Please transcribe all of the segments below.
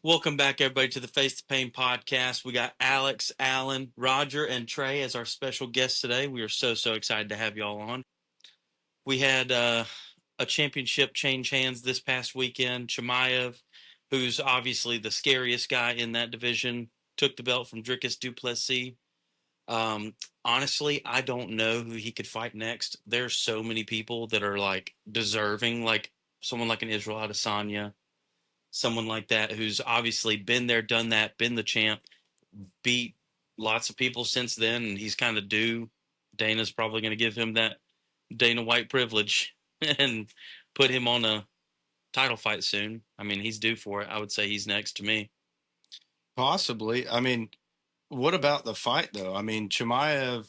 Welcome back, everybody, to the Face the Pain podcast. We got Alex, Alan, Roger, and Trey as our special guests today. We are so excited to have y'all on. We had a championship change hands this past weekend. Chimaev, who's obviously the scariest guy in that division, took the belt from Dricus du Plessis. Honestly, I don't know who he could fight next. There's so many people that are like deserving, like someone like an Israel Adesanya, someone like that who's obviously been there, done that, been the champ, beat lots of people since then, and he's kind of due. Dana's probably going to give him that Dana White privilege and put him on a title fight soon. I mean, he's due for it. I would say he's next to me. Possibly. I mean, what about the fight, though? I mean, Chimaev,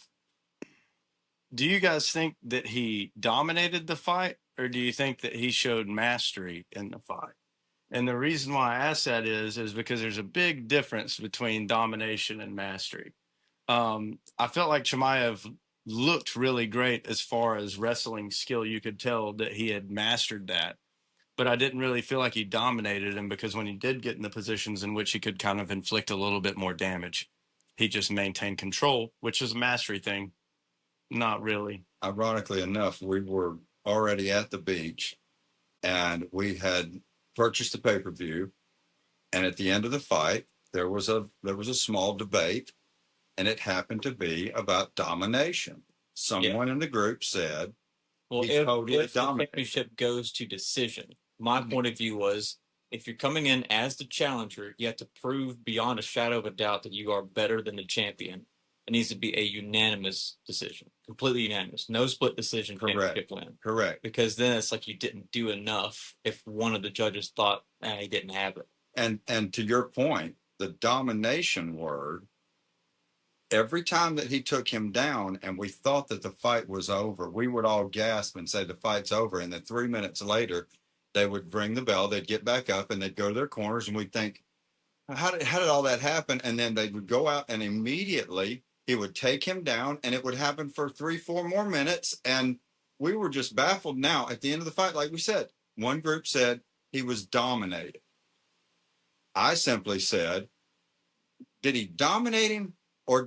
do you guys think that he dominated the fight, or do you think that he showed mastery in the fight? And the reason why I ask that is because there's a big difference between domination and mastery. I felt like Chimaev looked really great as far as wrestling skill. You could tell that he had mastered that. But I didn't really feel like he dominated him because when he did get in the positions in which he could kind of inflict a little bit more damage, he just maintained control, which is a mastery thing. Not really. Ironically enough, we were already at the beach and we had purchased the pay-per-view. And at the end of the fight, there was a small debate, and it happened to be about domination. Someone in the group said, well, if the championship goes to decision, my point of view was, if you're coming in as the challenger, you have to prove beyond a shadow of a doubt that you are better than the champion. It needs to be a unanimous decision, completely unanimous, no split decision. Championship win. Correct. Because then it's like you didn't do enough if one of the judges thought he didn't have it. And to your point, the domination word, every time that he took him down and we thought that the fight was over, we would all gasp and say the fight's over. And then 3 minutes later, they would ring the bell, they'd get back up and they'd go to their corners, and we'd think, how did all that happen? And then they would go out and immediately he would take him down, and it would happen for 3-4 more minutes. And we were just baffled. Now, at the end of the fight, like we said, one group said he was dominated. I simply said, did he dominate him, or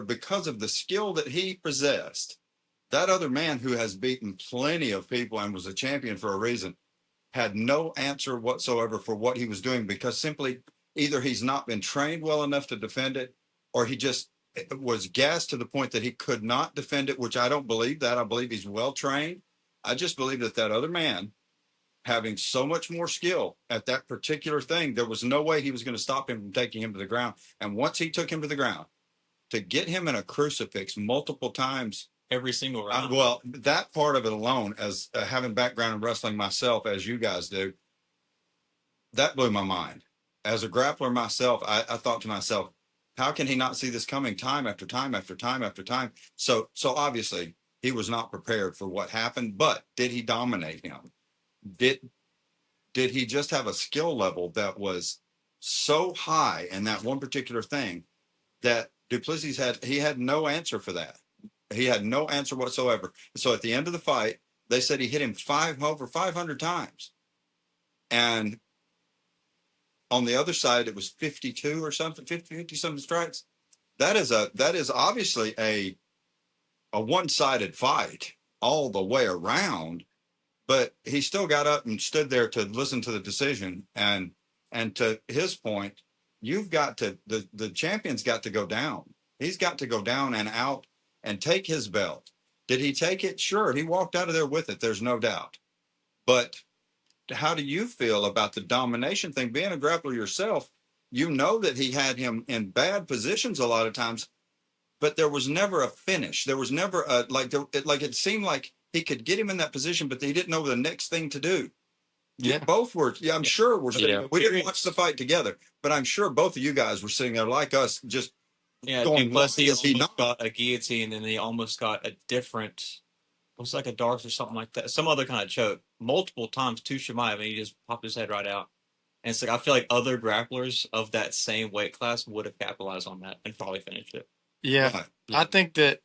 because of the skill that he possessed, that other man who has beaten plenty of people and was a champion for a reason had no answer whatsoever for what he was doing, because simply either he's not been trained well enough to defend it, or he just was gassed to the point that he could not defend it, which I don't believe that. I believe he's well trained. I just believe that other man, having so much more skill at that particular thing, there was no way he was going to stop him from taking him to the ground. And once he took him to the ground, to get him in a crucifix multiple times, every single round. Well, that part of it alone, as having background in wrestling myself, as you guys do, that blew my mind. As a grappler myself, I thought to myself, how can he not see this coming time after time after time after time? So obviously he was not prepared for what happened. But did he dominate him? Did he just have a skill level that was so high in that one particular thing that du Plessis had no answer for that? He had no answer whatsoever. So at the end of the fight, they said he hit him over 500 times. And on the other side, it was 52 or something, 50 something strikes. That is obviously a one-sided fight all the way around. But he still got up and stood there to listen to the decision. And to his point, you've got to, the champion's got to go down. He's got to go down and out and take his belt. Did he take it? Sure, he walked out of there with it. There's no doubt. But how do you feel about the domination thing? Being a grappler yourself, you know that he had him in bad positions a lot of times, but there was never a finish. There was never it seemed like he could get him in that position, but he didn't know the next thing to do. Yeah. Both were, I'm sure we're sitting there. We didn't watch the fight together, but I'm sure both of you guys were sitting there like us, just going, plus he almost got a guillotine, and then he almost got a different, it was like a darts or something like that, some other kind of choke, multiple times to Chimaev, and he just popped his head right out. And it's like, I feel like other grapplers of that same weight class would have capitalized on that and probably finished it. Yeah. I think that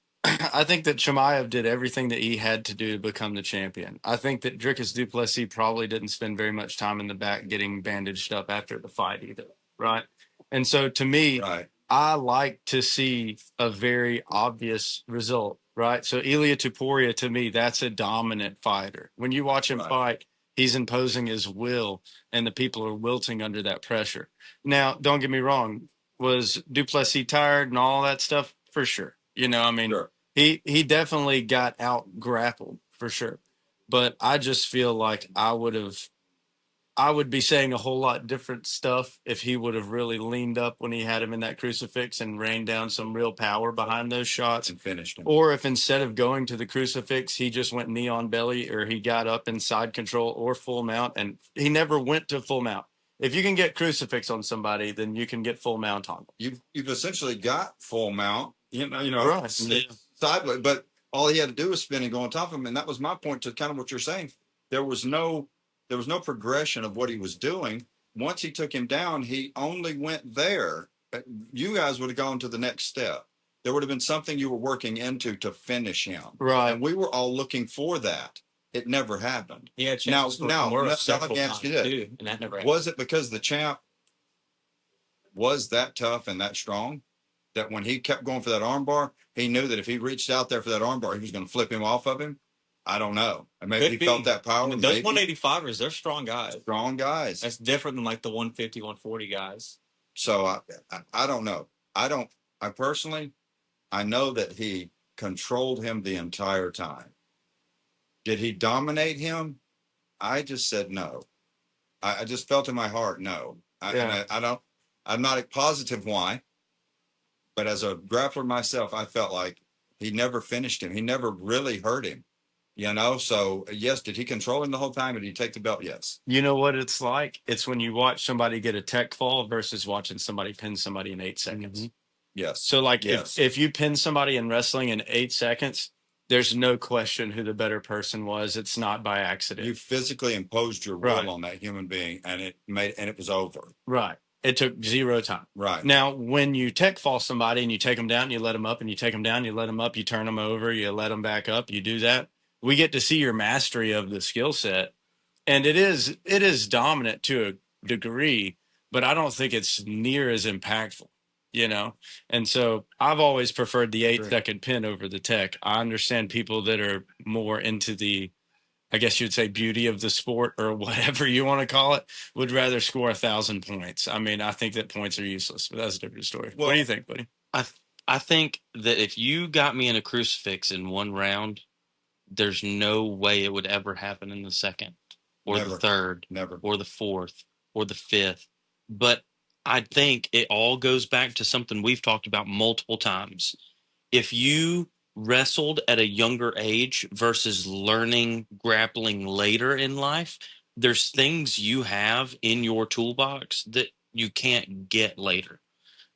I think that Chimaev did everything that he had to do to become the champion. I think that Dricus du Plessis probably didn't spend very much time in the back getting bandaged up after the fight either, right? And so to me, Right. I like to see a very obvious result, right? So Ilia Topuria, to me, that's a dominant fighter. When you watch him fight, he's imposing his will, and the people are wilting under that pressure. Now, don't get me wrong, was du Plessis tired and all that stuff? For sure. You know, I mean, Sure. he definitely got out grappled for sure. But I just feel like I would be saying a whole lot different stuff if he would have really leaned up when he had him in that crucifix and rained down some real power behind those shots. And finished him. Or if instead of going to the crucifix, he just went knee on belly, or he got up in side control or full mount, and he never went to full mount. If you can get crucifix on somebody, then you can get full mount on them. You've essentially got full mount, right. Sideways, but all he had to do was spin and go on top of him. And that was my point to kind of what you're saying. There was no progression of what he was doing. Once he took him down, he only went there. You guys would have gone to the next step. There would have been something you were working into to finish him. Right. And we were all looking for that. It never happened. Yeah, now, and that never happened. Was it because the champ was that tough and that strong that when he kept going for that armbar, he knew that if he reached out there for that armbar, he was going to flip him off of him? I don't know. And maybe he felt that power. Those 185ers, they're strong guys. Strong guys. That's different than like the 150, 140 guys. So I don't know. I personally, I know that he controlled him the entire time. Did he dominate him? I just said no. I just felt in my heart, no. I'm not positive why, but as a grappler myself, I felt like he never finished him. He never really hurt him, So yes, did he control him the whole time? Did he take the belt? Yes. You know what it's like? It's when you watch somebody get a tech fall versus watching somebody pin somebody in 8 seconds. Mm-hmm. Yes. So if you pin somebody in wrestling in 8 seconds, there's no question who the better person was. It's not by accident. You physically imposed your will on that human being, and it was over. Right. It took zero time. Right. Now, when you tech fall somebody and you take them down, you let them up, and you take them down, you let them up, you turn them over, you let them back up, you do that. We get to see your mastery of the skill set, and it is dominant to a degree, but I don't think it's near as impactful. And so I've always preferred the 8-second pin over the tech. I understand people that are more into the, I guess you'd say, beauty of the sport or whatever you want to call it, would rather score 1,000 points. I mean, I think that points are useless, but that's a different story. What do you think, buddy? I think that if you got me in a crucifix in one round, there's no way it would ever happen in the second or the third or the fourth or the fifth. But I think it all goes back to something we've talked about multiple times. If you wrestled at a younger age versus learning grappling later in life, there's things you have in your toolbox that you can't get later.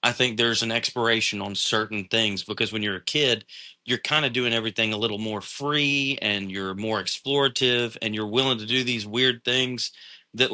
I think there's an expiration on certain things because when you're a kid, you're kind of doing everything a little more free and you're more explorative and you're willing to do these weird things that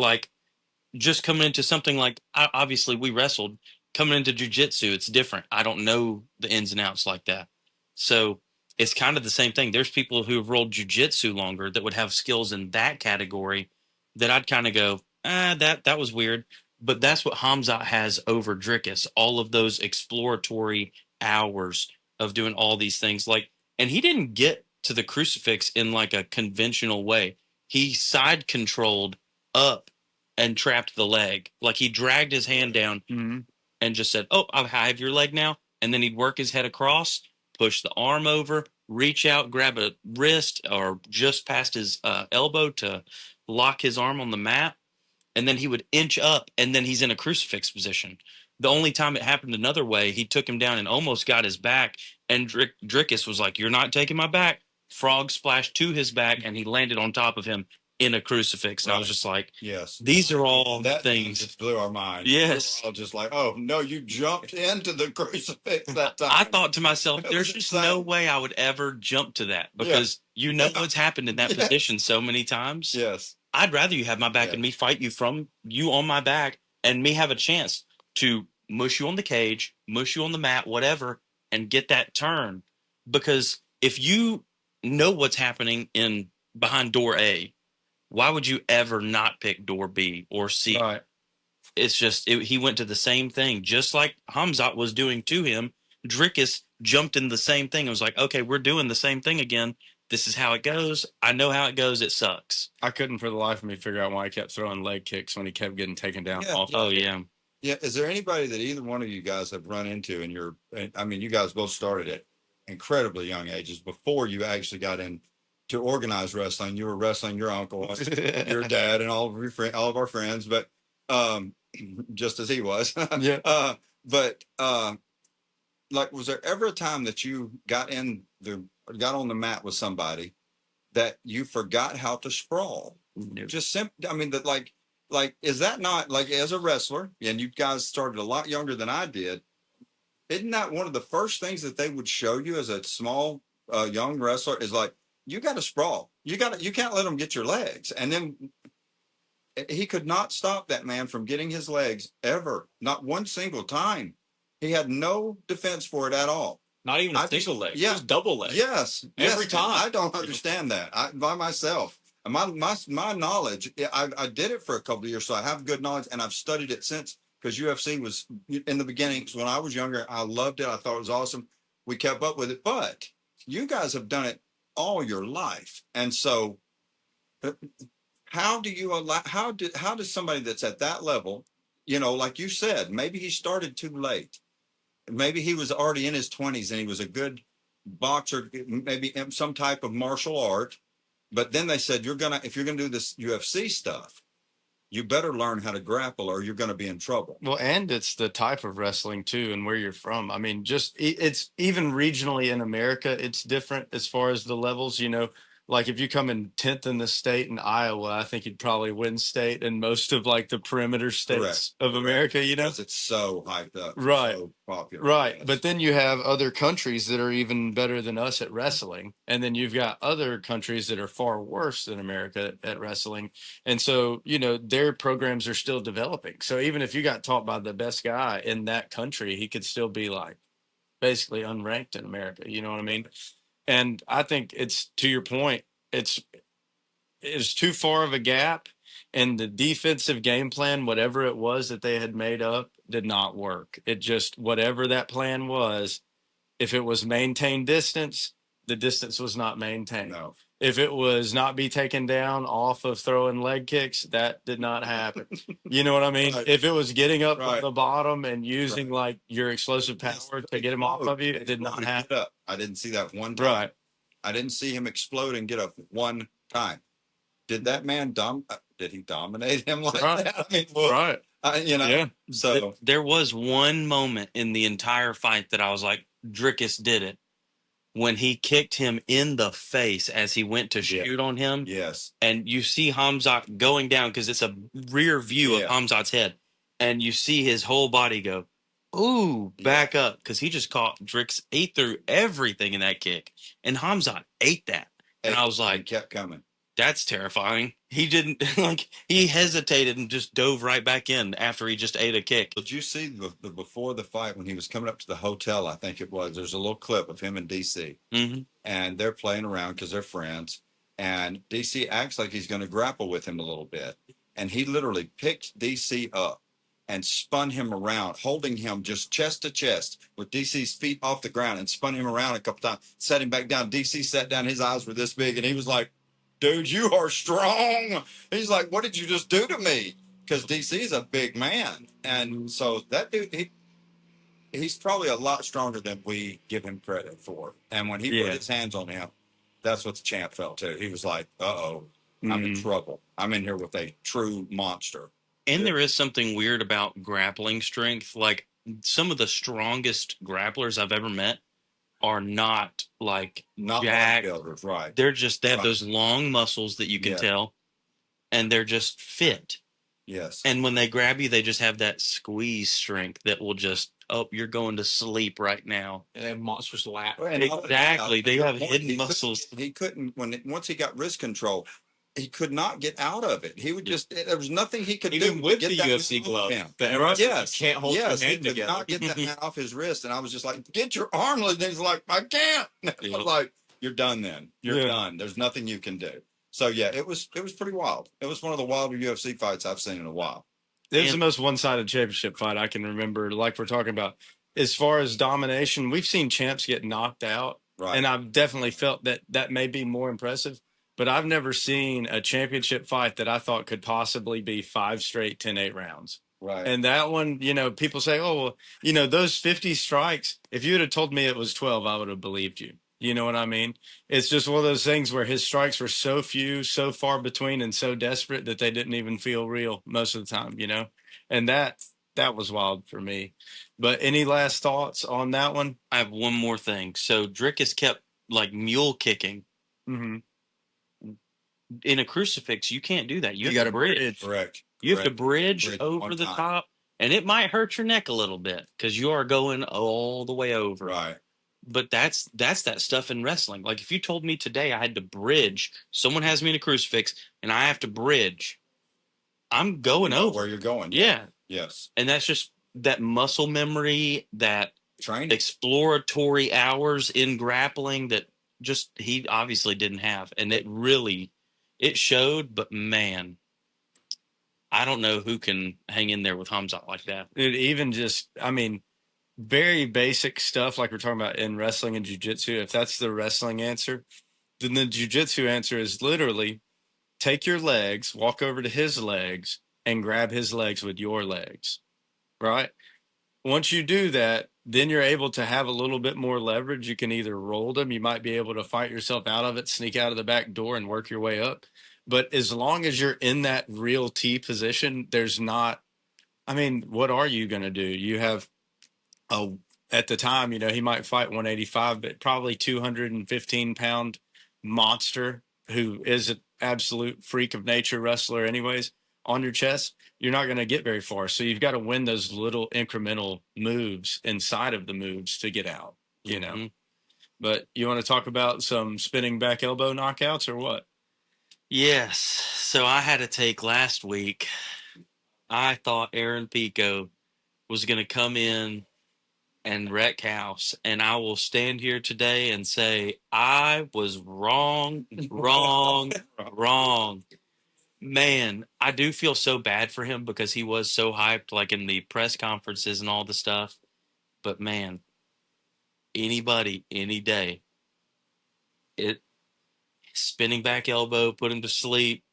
just coming into something like, obviously we wrestled, coming into jiu-jitsu, it's different. I don't know the ins and outs like that. So it's kind of the same thing. There's people who have rolled jiu-jitsu longer that would have skills in that category that I'd kind of go, that was weird. But that's what Khamzat has over Dricus, all of those exploratory hours of doing all these things. And he didn't get to the crucifix in like a conventional way. He side controlled up and trapped the leg. Like he dragged his hand down and just said, "Oh, I have your leg now." And then he'd work his head across, push the arm over, reach out, grab a wrist or just past his elbow to lock his arm on the mat. And then he would inch up and then he's in a crucifix position. The only time it happened another way, he took him down and almost got his back. And Dricus was like, "You're not taking my back." Frog splashed to his back and he landed on top of him in a crucifix. And I was just like, yes, these are all that things. Just blew our mind. Yes. We were all just like, oh, no, you jumped into the crucifix that time. I thought to myself, there's just no way I would ever jump to that because what's happened in that position so many times. Yes. I'd rather you have my back and me fight you from you on my back and me have a chance to mush you on the cage, mush you on the mat, whatever, and get that turn. because if you know what's happening in behind door A, why would you ever not pick door B or C? Right. It's just he went to the same thing, just like Hamzat was doing to him. Drickus jumped in the same thing. It was like, okay, we're doing the same thing again. This is how it goes. I know how it goes. It sucks. I couldn't for the life of me figure out why he kept throwing leg kicks when he kept getting taken down. Yeah. Off. Oh yeah. Yeah. Is there anybody that either one of you guys have run into in your, I mean, you guys both started at incredibly young ages before you actually got into organized wrestling. You were wrestling your uncle, your dad, and all of your all of our friends, but just as he was. Yeah. But like, was there ever a time that you got on the mat with somebody that you forgot how to sprawl? No. Just I mean, that like, is that not like, as a wrestler, and you guys started a lot younger than I did, isn't that one of the first things that they would show you as a small, young wrestler is like, you got to sprawl. You can't let them get your legs. And then he could not stop that man from getting his legs ever. Not one single time. He had no defense for it at all. Not even a single leg. Yeah. It was double leg. Yes. Every yes. time. I don't understand that. By myself. My knowledge, I did it for a couple of years, so I have good knowledge, and I've studied it since, because UFC was in the beginning. When I was younger, I loved it. I thought it was awesome. We kept up with it, but you guys have done it all your life, and so how do you allow? How does somebody that's at that level, like you said, maybe he started too late. Maybe he was already in his 20s and he was a good boxer, maybe in some type of martial art. But then they said, if you're gonna do this UFC stuff, you better learn how to grapple or you're gonna be in trouble. Well, and it's the type of wrestling too, and where you're from. I mean, it's even regionally in America, it's different as far as the levels. Like if you come in 10th in the state in Iowa, I think you'd probably win state in most of like the perimeter states of America. Because it's so hyped up, Right. So popular, Right. yes. But then you have other countries that are even better than us at wrestling. And then you've got other countries that are far worse than America at wrestling. And so, their programs are still developing. So even if you got taught by the best guy in that country, he could still be like basically unranked in America. You know what I mean? And I think it's, to your point, it's too far of a gap, and the defensive game plan, whatever it was that they had made up, did not work. It just, whatever that plan was, if it was maintain distance, the distance was not maintained. No. If it was not be taken down off of throwing leg kicks, that did not happen. You know what I mean? Right. If it was getting up Right. from the bottom and using like your explosive power to get him off of you, it did not happen. I didn't see that one time. Right. I didn't see him explode and get up one time. Did that man did he dominate him like Right. that? I mean, well, Right. Yeah. So There was one moment in the entire fight that I was like, Drickus did it, when he kicked him in the face as he went to shoot on him. yes. And you see Hamzat going down because it's a rear view of Hamzat's head. And you see his whole body go, ooh, back up. Because he just caught Drickus. He threw everything in that kick. And Hamzat ate that. And I was like, kept coming. that's terrifying. He didn't, he hesitated and just dove right back in after he just ate a kick. Did you see the before the fight when he was coming up to the hotel? I think it was. There's a little clip of him and DC, and they're playing around because they're friends. And DC acts like he's going to grapple with him a little bit, and he literally picked DC up and spun him around, holding him just chest to chest with DC's feet off the ground, and spun him around a couple times, set him back down. DC sat down, his eyes were this big, and he was like, dude, you are strong. He's like, what did you just do to me? Because DC is a big man. And so that dude, he's probably a lot stronger than we give him credit for. And when he put his hands on him, that's what the champ felt too. He was like, uh-oh, I'm in trouble. I'm in here with a true monster. And there is something weird about grappling strength. Like some of the strongest grapplers I've ever met are not like jacked. Bodybuilders, right? They have those long muscles that you can tell, and they're just fit. Yes. And when they grab you, they just have that squeeze strength that will just, you're going to sleep right now. And they have monstrous lat. Exactly. They have hidden muscles. He couldn't once he got wrist control. he could not get out of it. He would just, there was nothing he could Even do with to the get that UFC man off glove, him. the Emirates, Yes, you can't hold yes, your he hand could together. not get that man off his wrist. And I was just like, get your arm. And he's like, I can't. I was like, you're done then. You're done. There's nothing you can do. So yeah, it was pretty wild. It was one of the wilder UFC fights I've seen in a while. It was the most one-sided championship fight I can remember. Like we're talking about, as far as domination, we've seen champs get knocked out, Right. and I've definitely felt that may be more impressive. But I've never seen a championship fight that I thought could possibly be 5 straight 10-8 rounds. Right. And that one, people say, oh, well, those 50 strikes, if you would have told me it was 12, I would have believed you. You know what I mean? It's just one of those things where his strikes were so few, so far between, and so desperate that they didn't even feel real most of the time, And that was wild for me. But any last thoughts on that one? I have one more thing. So Drickus kept like mule kicking. Mm-hmm. In a crucifix, you can't do that. You got have to bridge. Correct. You have to bridge Bridge over one the time. top, and it might hurt your neck a little bit because you are going all the way over. Right. But that's that stuff in wrestling. Like if you told me today I had to bridge, someone has me in a crucifix, and I have to bridge, I'm going You know over where you're going. Yeah. Yes. And that's just that muscle memory, that Training. exploratory hours in grappling that just he obviously didn't have. And it showed, but man, I don't know who can hang in there with Khamzat like that. It even just, very basic stuff like we're talking about in wrestling and jiu-jitsu. If that's the wrestling answer, then the jiu-jitsu answer is literally take your legs, walk over to his legs, and grab his legs with your legs, right? Once you do that, then you're able to have a little bit more leverage. You can either roll them, you might be able to fight yourself out of it, sneak out of the back door and work your way up. But as long as you're in that real T position, there's not, what are you going to do? You have at the time, he might fight 185, but probably 215-pound monster who is an absolute freak of nature wrestler anyways on your chest. You're not going to get very far. So you've got to win those little incremental moves inside of the moves to get out, But you want to talk about some spinning back elbow knockouts or what? Yes. So I had a take last week. I thought Aaron Pico was going to come in and wreck house. And I will stand here today and say I was wrong. Man, I do feel so bad for him because he was so hyped, like in the press conferences and all the stuff. But man, anybody, any day, spinning back elbow, put him to sleep.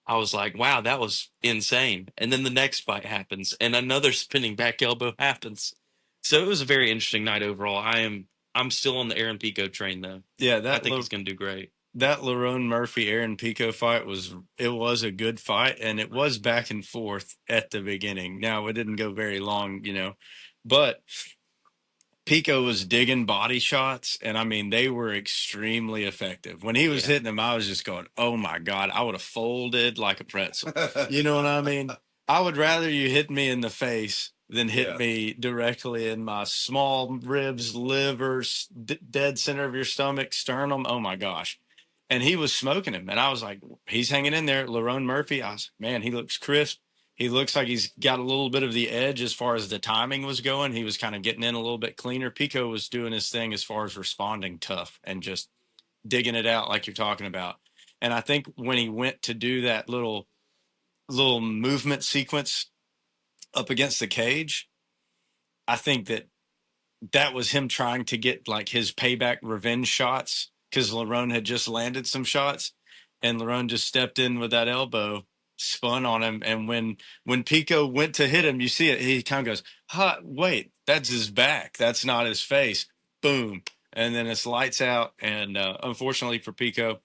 I was like, wow, that was insane. And then the next fight happens and another spinning back elbow happens. So it was a very interesting night overall. I'm still on the Aaron Pico train though. Yeah, I think he's going to do great. That Lerone Murphy Aaron Pico fight was a good fight, and it was back and forth at the beginning. Now it didn't go very long, but Pico was digging body shots, and they were extremely effective. When he was hitting them, I was just going, "Oh my God, I would have folded like a pretzel." You know what I mean? I would rather you hit me in the face than hit me directly in my small ribs, liver, dead center of your stomach, sternum. Oh my gosh. And he was smoking him. And I was like, he's hanging in there. Lerone Murphy, I was, man, he looks crisp. He looks like he's got a little bit of the edge as far as the timing was going. He was kind of getting in a little bit cleaner. Pico was doing his thing as far as responding tough and just digging it out like you're talking about. And I think when he went to do that little movement sequence up against the cage, I think that was him trying to get like his payback revenge shots because Lerone had just landed some shots and Lerone just stepped in with that elbow, spun on him. And when Pico went to hit him, you see it, he kind of goes, wait, that's his back. That's not his face. Boom. And then it's lights out. And unfortunately for Pico,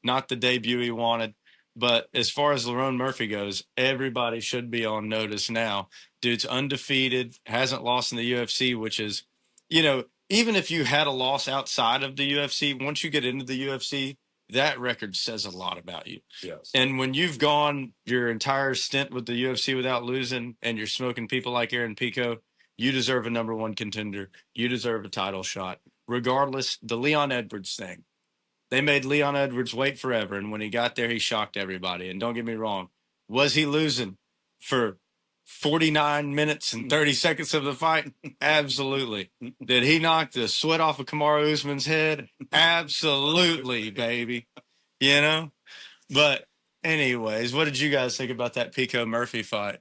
not the debut he wanted. But as far as Lerone Murphy goes, everybody should be on notice now. Dude's undefeated, hasn't lost in the UFC, which is, even if you had a loss outside of the UFC, once you get into the UFC, that record says a lot about you. Yes. And when you've gone your entire stint with the UFC without losing and you're smoking people like Aaron Pico, you deserve a #1 contender. You deserve a title shot. Regardless, the Leon Edwards thing, They made Leon Edwards wait forever, and when he got there, he shocked everybody. And don't get me wrong, was he losing for 49 minutes and 30 seconds of the fight? Absolutely. Did he knock the sweat off of Kamaru Usman's head? Absolutely, baby. You know? But anyways, what did you guys think about that Pico Murphy fight?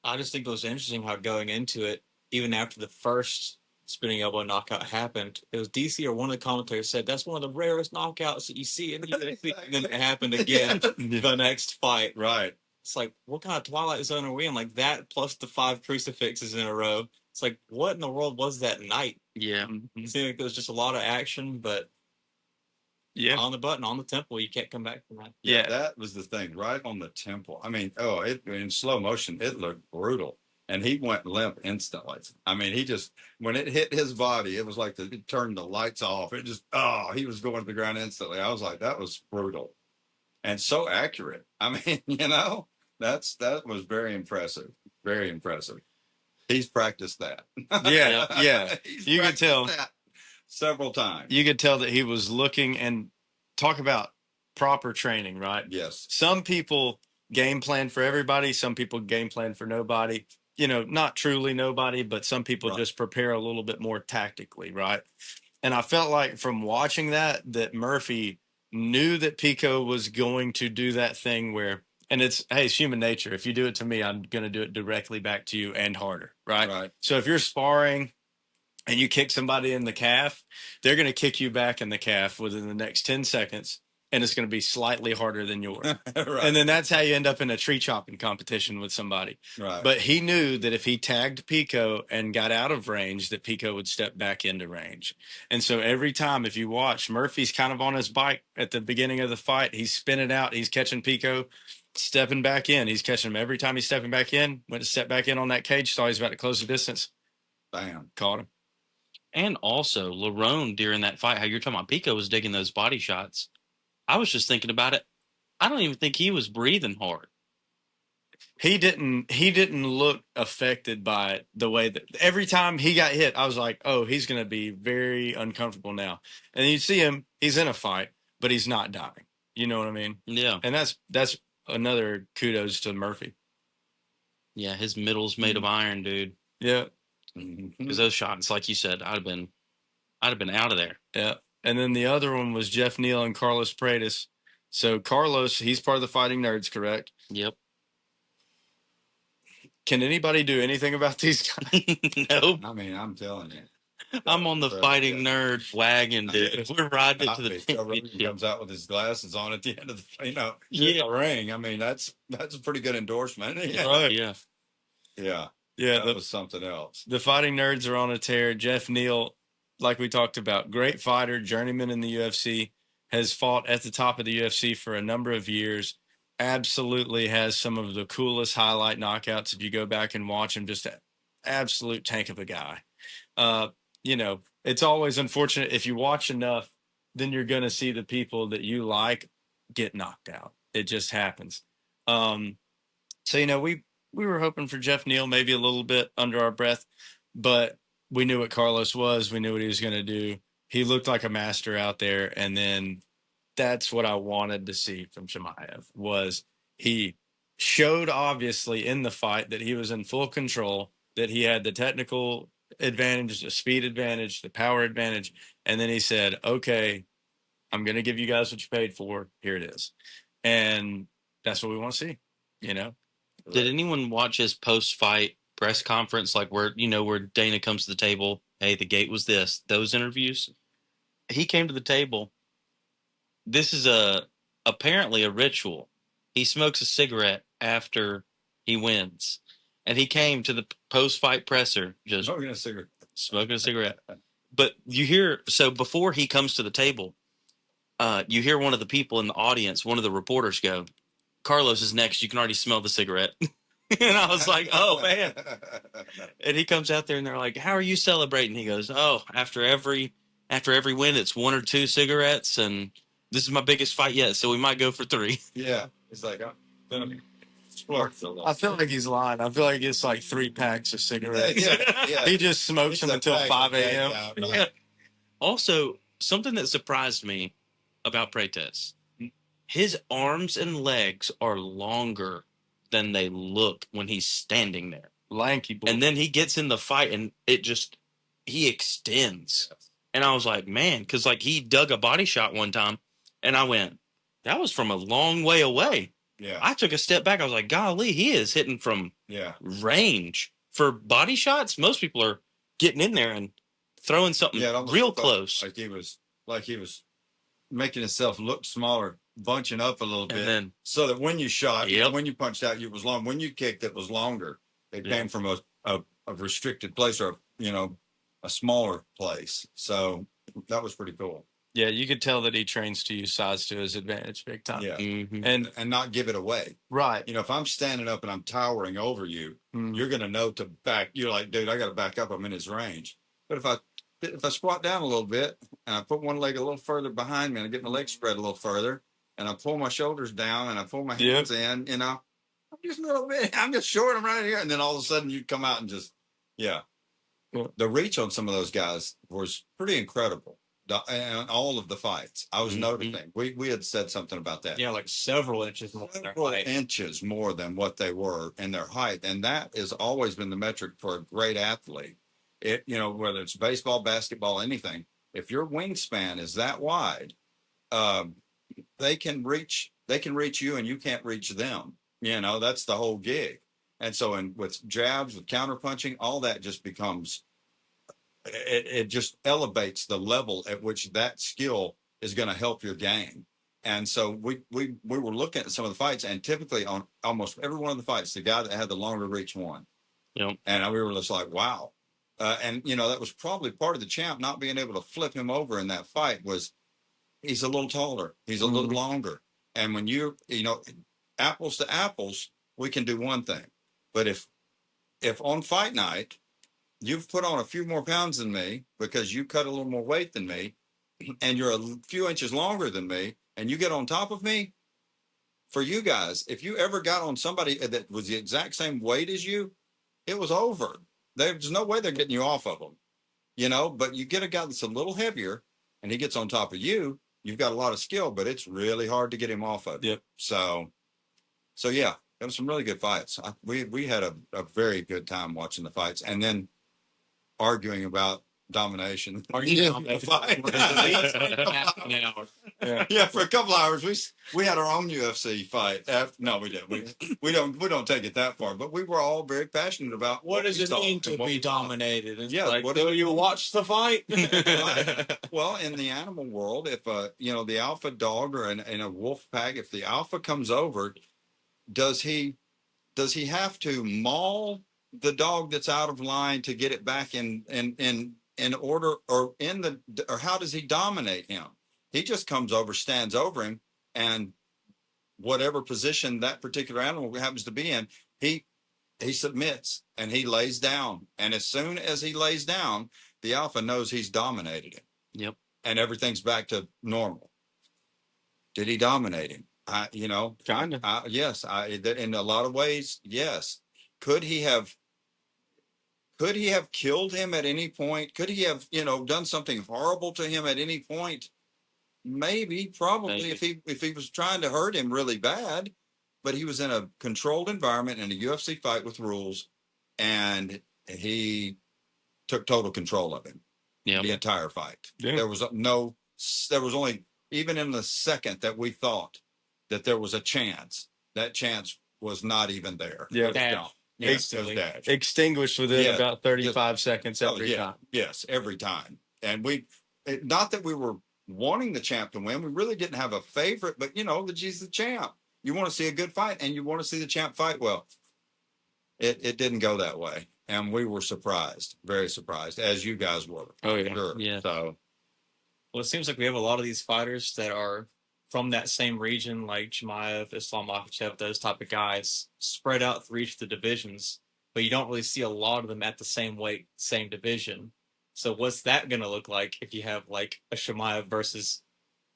I just think it was interesting how going into it, even after the first spinning elbow knockout happened, it was DC or one of the commentators said that's one of the rarest knockouts that you see in the UFC. And then it happened again the next fight. Right. It's like, what kind of Twilight Zone are we in? Like that plus the 5 crucifixes in a row. It's like, what in the world was that night? Yeah. It seemed like there was just a lot of action, but on the button, on the temple, you can't come back from that. Yeah, that was the thing, right on the temple. I mean, in slow motion, it looked brutal. And he went limp instantly. I mean, when it hit his body, it was like it turned the lights off. It just, he was going to the ground instantly. I was like, that was brutal and so accurate. I mean, that was very impressive. Very impressive. He's practiced that. Yeah. You could tell that several times. You could tell that he was looking, and talk about proper training, right? Yes. Some people game plan for everybody. Some people game plan for nobody. Not truly nobody, but some people just prepare a little bit more tactically, right? And I felt like from watching that Murphy knew that Pico was going to do that thing where, and it's human nature. If you do it to me, I'm going to do it directly back to you and harder, right? Right. So if you're sparring and you kick somebody in the calf, they're going to kick you back in the calf within the next 10 seconds. And it's going to be slightly harder than yours. Right. And then that's how you end up in a tree chopping competition with somebody. Right. But he knew that if he tagged Pico and got out of range, that Pico would step back into range. And so every time, if you watch, Murphy's kind of on his bike at the beginning of the fight. He's spinning out. He's catching Pico, stepping back in. He's catching him every time he's stepping back in. Went to step back in on that cage, saw he's about to close the distance. Bam. Caught him. And also, Lerone during that fight, how you're talking about Pico was digging those body shots. I was just thinking about it. I don't even think he was breathing hard. He didn't look affected by it the way that every time he got hit, I was like, oh, he's going to be very uncomfortable now. And you see him, he's in a fight, but he's not dying. You know what I mean? Yeah. And that's another kudos to Murphy. Yeah, his middle's made of iron, dude. Yeah. Because those shots, like you said, I'd have been out of there. Yeah. And then the other one was Jeff Neal and Carlos Paredes. So Carlos, he's part of the Fighting Nerds, correct? Yep. Can anybody do anything about these guys? Nope. I mean, I'm telling you. I'm on the Fighting Nerd wagon, dude. We're riding it to the championship. He comes out with his glasses on at the end of the ring. I mean, that's a pretty good endorsement. Right. Yeah. Yeah. Yeah. That was something else. The Fighting Nerds are on a tear. Jeff Neal, like we talked about, great fighter, journeyman in the UFC, has fought at the top of the UFC for a number of years. Absolutely has some of the coolest highlight knockouts. If you go back and watch him, just an absolute tank of a guy. It's always unfortunate if you watch enough, then you're going to see the people that you like get knocked out. It just happens. We were hoping for Jeff Neal, maybe a little bit under our breath, but we knew what Carlos was. We knew what he was going to do. He looked like a master out there. And then that's what I wanted to see from Chimaev was he showed obviously in the fight that he was in full control, that he had the technical advantage, the speed advantage, the power advantage. And then he said, okay, I'm going to give you guys what you paid for. Here it is. And that's what we want to see, Did anyone watch his post-fight press conference, like where Dana comes to the table? Hey, the gate was this. Those interviews. He came to the table. This is apparently a ritual. He smokes a cigarette after he wins, and he came to the post-fight presser just smoking a cigarette. But you hear, so before he comes to the table, you hear one of the people in the audience, one of the reporters go, Carlos is next. You can already smell the cigarette. And I was like, oh, man. And he comes out there and they're like, how are you celebrating? He goes, oh, after every win, it's 1 or 2 cigarettes. And this is my biggest fight yet. So we might go for 3. Yeah. He's like, I feel like he's lying. I feel like it's like 3 packs of cigarettes. Yeah. He just smokes them until 5 a.m. Yeah. Also, something that surprised me about Prates. His arms and legs are longer than they look when he's standing there. Lanky boy. And then he gets in the fight and he extends. Yes. And I was like, man, because like he dug a body shot one time and I went, that was from a long way away. Yeah. I took a step back. I was like, golly, he is hitting from range. For body shots, most people are getting in there and throwing something real close. Like he was making himself look smaller, bunching up a little bit, then, so that when you shot, when you punched out, it was long. When you kicked, it was longer. It came from a restricted place, or a smaller place. So that was pretty cool. Yeah, you could tell that he trains to use size to his advantage big time. Yeah, mm-hmm. and not give it away. Right. If I'm standing up and I'm towering over you, you're gonna know to back. You're like, dude, I got to back up. I'm in his range. But if I squat down a little bit and I put one leg a little further behind me and I get my legs spread a little further and I pull my shoulders down and I pull my hands in, I'm just a little bit. I'm just short. I'm right here, and then all of a sudden you come out and just the reach on some of those guys was pretty incredible. And all of the fights, I was noticing. We had said something about that. Yeah, like several inches more than what they were in their height, and that has always been the metric for a great athlete. Whether it's baseball, basketball, anything, if your wingspan is that wide, they can reach you, and you can't reach them. That's the whole gig. And so, with jabs, with counterpunching, all that just becomes. It just elevates the level at which that skill is going to help your game. And so we were looking at some of the fights, and typically on almost every one of the fights, the guy that had the longer reach won. Yep. And we were just like, wow. And that was probably part of the champ not being able to flip him over in that fight. Was he's a little taller, he's a little longer, and when apples to apples, we can do one thing, but if on fight night you've put on a few more pounds than me because you cut a little more weight than me, and you're a few inches longer than me, and you get on top of me, for you guys, if you ever got on somebody that was the exact same weight as you, it was over. There's no way they're getting you off of them, but you get a guy that's a little heavier and he gets on top of you, you've got a lot of skill, but it's really hard to get him off of you. Yep. So yeah, there was some really good fights. We had a very good time watching the fights, and then arguing about domination. For a couple hours. We had our own UFC fight. No, we didn't. We don't take it that far, but we were all very passionate about what does it mean to be dominated. And yeah, do you watch the fight? Well, in the animal world, if the alpha dog or in a wolf pack, if the alpha comes over, does he have to maul the dog that's out of line to get it back in order, or how does he dominate him? He just comes over, stands over him, and whatever position that particular animal happens to be in, he submits and he lays down. And as soon as he lays down, the alpha knows he's dominated him. Yep. And everything's back to normal. Did he dominate him? Kind of. Yes. In a lot of ways, yes. Could he have killed him at any point? Could he have, done something horrible to him at any point? Maybe, probably. If he was trying to hurt him really bad, but he was in a controlled environment in a UFC fight with rules, and he took total control of him. Yeah. The entire fight. Yeah. There was only, even in the second that we thought that there was a chance, that chance was not even there. Yeah. It was dashed. Extinguished within about 35 seconds every time. Yes, every time. And not that we were wanting the champ to win. We really didn't have a favorite, but he's the champ. You want to see a good fight, and you want to see the champ fight well. It didn't go that way, and we were surprised, very surprised, as you guys were. Oh yeah, sure. Yeah. So, well, it seems like we have a lot of these fighters that are from that same region, like Chimaev, Islam Makhachev, those type of guys, spread out through each of the divisions, but you don't really see a lot of them at the same weight, same division. So what's that going to look like if you have like a Chimaev versus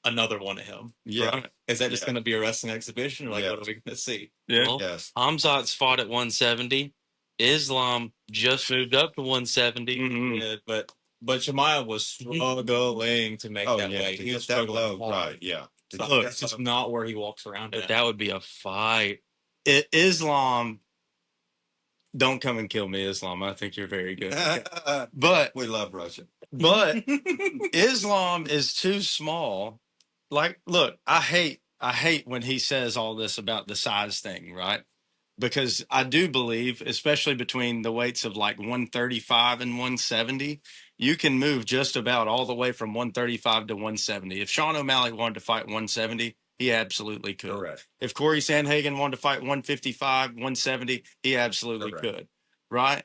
another one of him? yeah. Right? Is that just going to be a wrestling exhibition, or what are we going to see? Yeah. Well, Yes. Khamzat's fought at 170. Islam just moved up to 170. Mm-hmm. Yeah, but But Chimaev was struggling to make that weight. To He get was that struggling low, hard. right? Yeah. To So get it's that just not where he walks around at. That would be a fight. Islam, don't come and kill me, Islam. I think you're very good. low. But We love Russia. But Islam is too small. Like, look, I hate when he says all this about the size thing, right? Because I do believe, especially between the weights of like 135 and 170, you can move just about all the way from 135 to 170. If Sean O'Malley wanted to fight 170, he absolutely could. Correct. If Corey Sandhagen wanted to fight 155, 170, he absolutely Correct. could, right?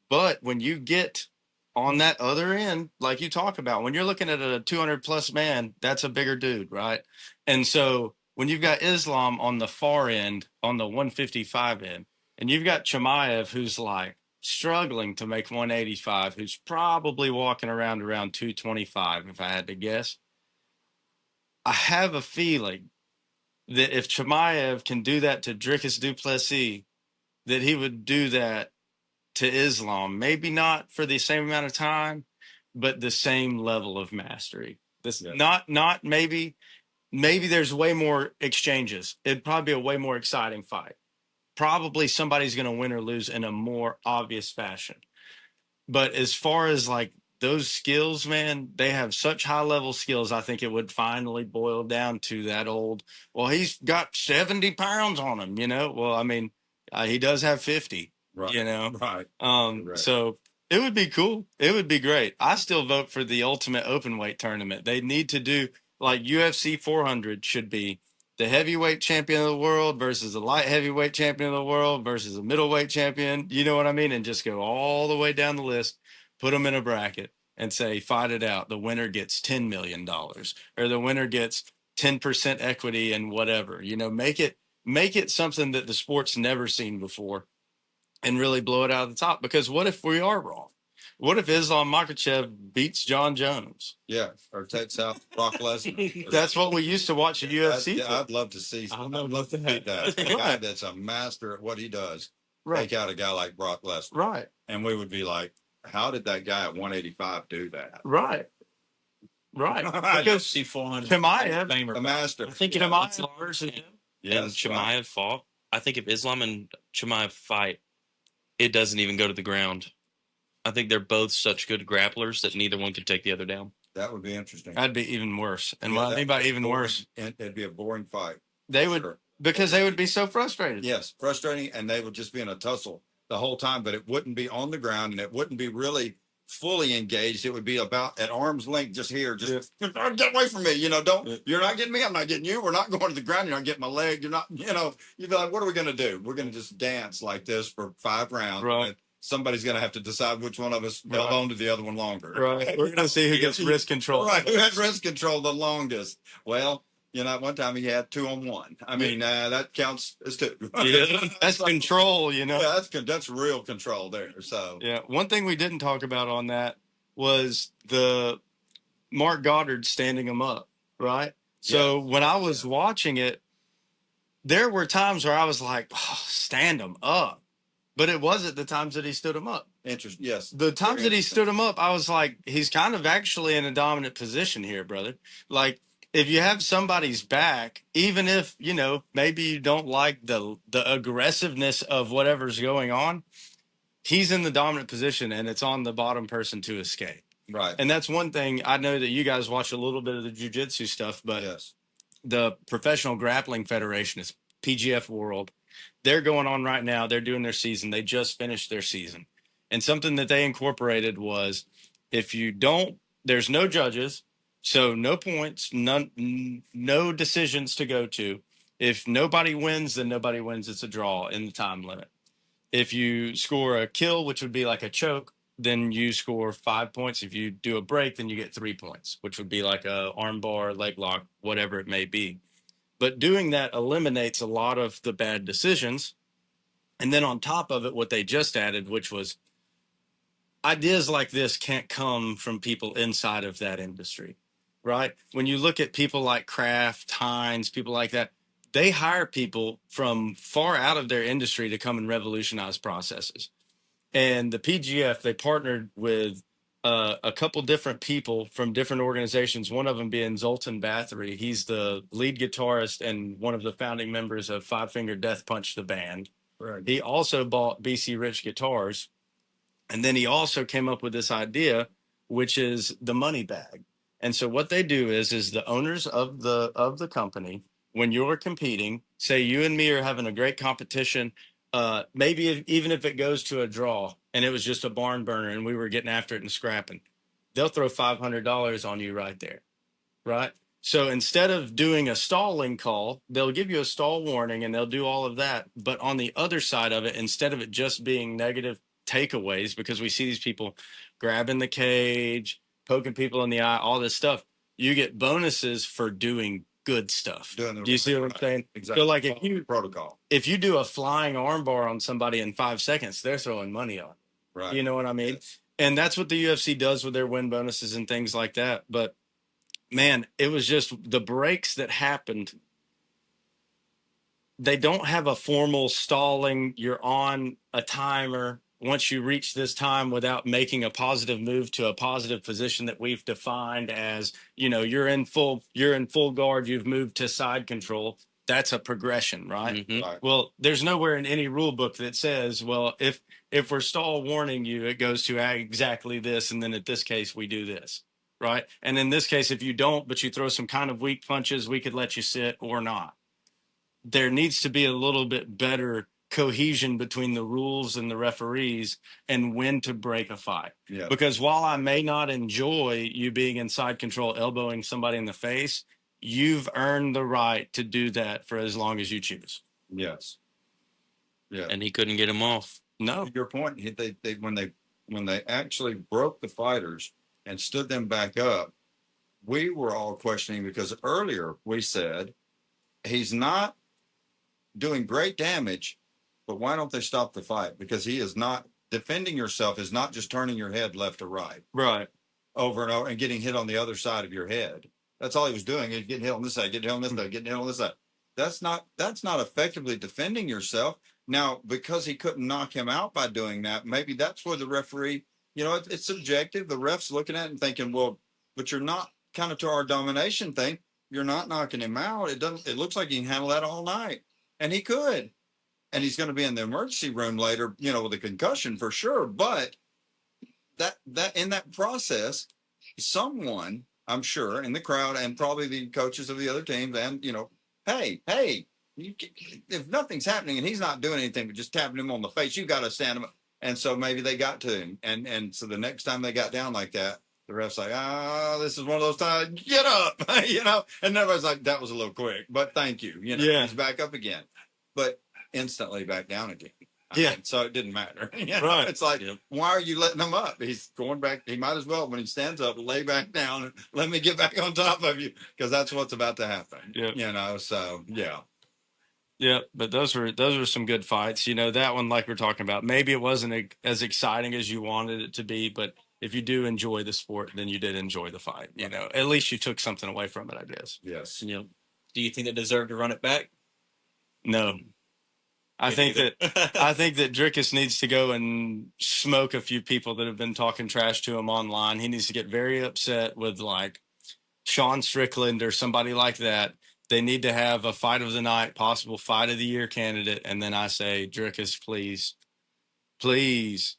But when you get on that other end, like you talk about, when you're looking at a 200 plus man, that's a bigger dude, right? And so when you've got Islam on the far end, on the 155 end, and you've got Chimaev, who's like struggling to make 185, who's probably walking around 225, if I had to guess. I have a feeling that if Chimaev can do that to Dricus du Plessis, that he would do that to Islam, maybe not for the same amount of time, but the same level of mastery. This not maybe there's way more exchanges. It'd probably be a way more exciting fight. Probably somebody's going to win or lose in a more obvious fashion. But as far as like those skills, man, they have such high level skills. I think it would finally boil down to that old, well, he's got 70 pounds on him, you know? Well, I mean, he does have 50. Right. You know, Right. So it would be cool. It would be great. I still vote for the ultimate open weight tournament. They need to do like UFC 400 should be the heavyweight champion of the world versus the light heavyweight champion of the world versus a middleweight champion. You know what I mean? And just go all the way down the list, put them in a bracket and say, fight it out. The winner gets $10 million or the winner gets 10% equity and whatever, you know, make it something that the sport's never seen before. And really blow it out of the top. Because what if we are wrong? What if Islam Makhachev beats John Jones? Yeah, or takes out Brock Lesnar. That's what we used to watch at UFC. I'd love to see. I'd love to see that. A guy that's a master at what he does. Right. Take out a guy like Brock Lesnar. Right. And we would be like, how did that guy at 185 do that? Right. Right. Because UFC 400, Chimaev, the master. I think Chimaev versus him. And Chimaev fought. I think if Islam and Chimaev fight, it doesn't even go to the ground. I think they're both such good grapplers that neither one could take the other down. That would be interesting. That'd be even worse. And what I mean by even worse, it'd be a boring fight. They would, because they would be so frustrated. Yes, frustrating, and they would just be in a tussle the whole time, but it wouldn't be on the ground, and it wouldn't be really fully engaged. It would be about at arm's length, just here, just get away from me. You know, you're not getting me. I'm not getting you. We're not going to the ground. You're not getting my leg. You're not, you know, you'd be like, what are we going to do? We're going to just dance like this for 5 rounds. Right. Somebody's going to have to decide which one of us held on to the other one longer. Right. We're going to see who gets wrist control. Right. Who has wrist control the longest? Well, you know, at one time he had 2-on-1. I mean, that counts as 2. Yeah, that's control, you know. Yeah, that's real control there. So yeah, one thing we didn't talk about on that was the Mark Goddard standing him up, right? So when I was watching it, there were times where I was like, oh, stand him up. But it wasn't the times that he stood him up. Interesting. Yes. The times that he stood him up, I was like, he's kind of actually in a dominant position here, brother. Like, if you have somebody's back, even if, you know, maybe you don't like the aggressiveness of whatever's going on, he's in the dominant position and it's on the bottom person to escape. Right. And that's one thing. I know that you guys watch a little bit of the jiu-jitsu stuff, but the Professional Grappling Federation is PGF World. They're going on right now. They're doing their season. They just finished their season. And something that they incorporated was if you don't, there's no judges, so no points, no decisions to go to. If nobody wins, then nobody wins. It's a draw in the time limit. If you score a kill, which would be like a choke, then you score 5 points. If you do a break, then you get 3 points, which would be like a arm bar, leg lock, whatever it may be. But doing that eliminates a lot of the bad decisions. And then on top of it, what they just added, which was ideas like this can't come from people inside of that industry, right? When you look at people like Kraft, Heinz, people like that, they hire people from far out of their industry to come and revolutionize processes. And the PGF, they partnered with a couple different people from different organizations, one of them being Zoltan Bathory. He's the lead guitarist and one of the founding members of Five Finger Death Punch, the band. Right. He also bought BC Rich Guitars. And then he also came up with this idea, which is the money bag. And so what they do is the owners of the company, when you're competing, say you and me are having a great competition, maybe even if it goes to a draw and it was just a barn burner and we were getting after it and scrapping, they'll throw $500 on you right there, right? So instead of doing a stalling call, they'll give you a stall warning and they'll do all of that. But on the other side of it, instead of it just being negative takeaways, because we see these people grabbing the cage, poking people in the eye, all this stuff, you get bonuses for doing good stuff. Do you see what I'm saying? Exactly. So like if you do a flying armbar on somebody in 5 seconds, they're throwing money on. Right. You know what I mean? Yes. And that's what the UFC does with their win bonuses and things like that. But man, it was just the breaks that happened. They don't have a formal stalling. You're on a timer. Once you reach this time without making a positive move to a positive position that we've defined as, you're in full guard. You've moved to side control. That's a progression, right? Mhm. Right. Well, there's nowhere in any rule book that says, well, if we're stall warning you, it goes to exactly this. And then in this case, we do this. Right. And in this case, if you don't, but you throw some kind of weak punches, we could let you sit or not. There needs to be a little bit better cohesion between the rules and the referees and when to break a fight. Yeah. Because while I may not enjoy you being in side control, elbowing somebody in the face, you've earned the right to do that for as long as you choose. Yes. Yeah. And he couldn't get him off. No. Your point. When they actually broke the fighters and stood them back up, we were all questioning because earlier we said he's not doing great damage, but why don't they stop the fight? Because he is not defending yourself is not just turning your head left to right. Right. Over and over and getting hit on the other side of your head. That's all he was doing. He's getting hit on this side, getting hit on this side, getting hit on this side. That's not effectively defending yourself. Now, because he couldn't knock him out by doing that, maybe that's where the referee, it's subjective. The ref's looking at it and thinking, well, but you're not, kind of to our domination thing, you're not knocking him out. It looks like he can handle that all night. And he could. And he's going to be in the emergency room later, with a concussion for sure. But that in that process, someone, I'm sure, in the crowd and probably the coaches of the other teams, and hey, if nothing's happening and he's not doing anything but just tapping him on the face, you got to stand him up. And so maybe they got to him, and so the next time they got down like that, the ref's like, this is one of those times, get up, and everybody's like, that was a little quick, but thank you, Yeah. He's back up again, but instantly back down again. Yeah. So it didn't matter. Right. It's like, why are you letting him up? He's going back. He might as well, when he stands up, lay back down and let me get back on top of you, because that's what's about to happen. Yeah. So yeah. Yeah, but those were some good fights. That one, like we're talking about, maybe it wasn't as exciting as you wanted it to be, but if you do enjoy the sport, then you did enjoy the fight. At least you took something away from it, I guess. Yes. Yep. Do you think they deserve to run it back? No. I think that Drickus needs to go and smoke a few people that have been talking trash to him online. He needs to get very upset with like Sean Strickland or somebody like that. They need to have a fight of the night, possible fight of the year candidate. And then I say, Drickus, please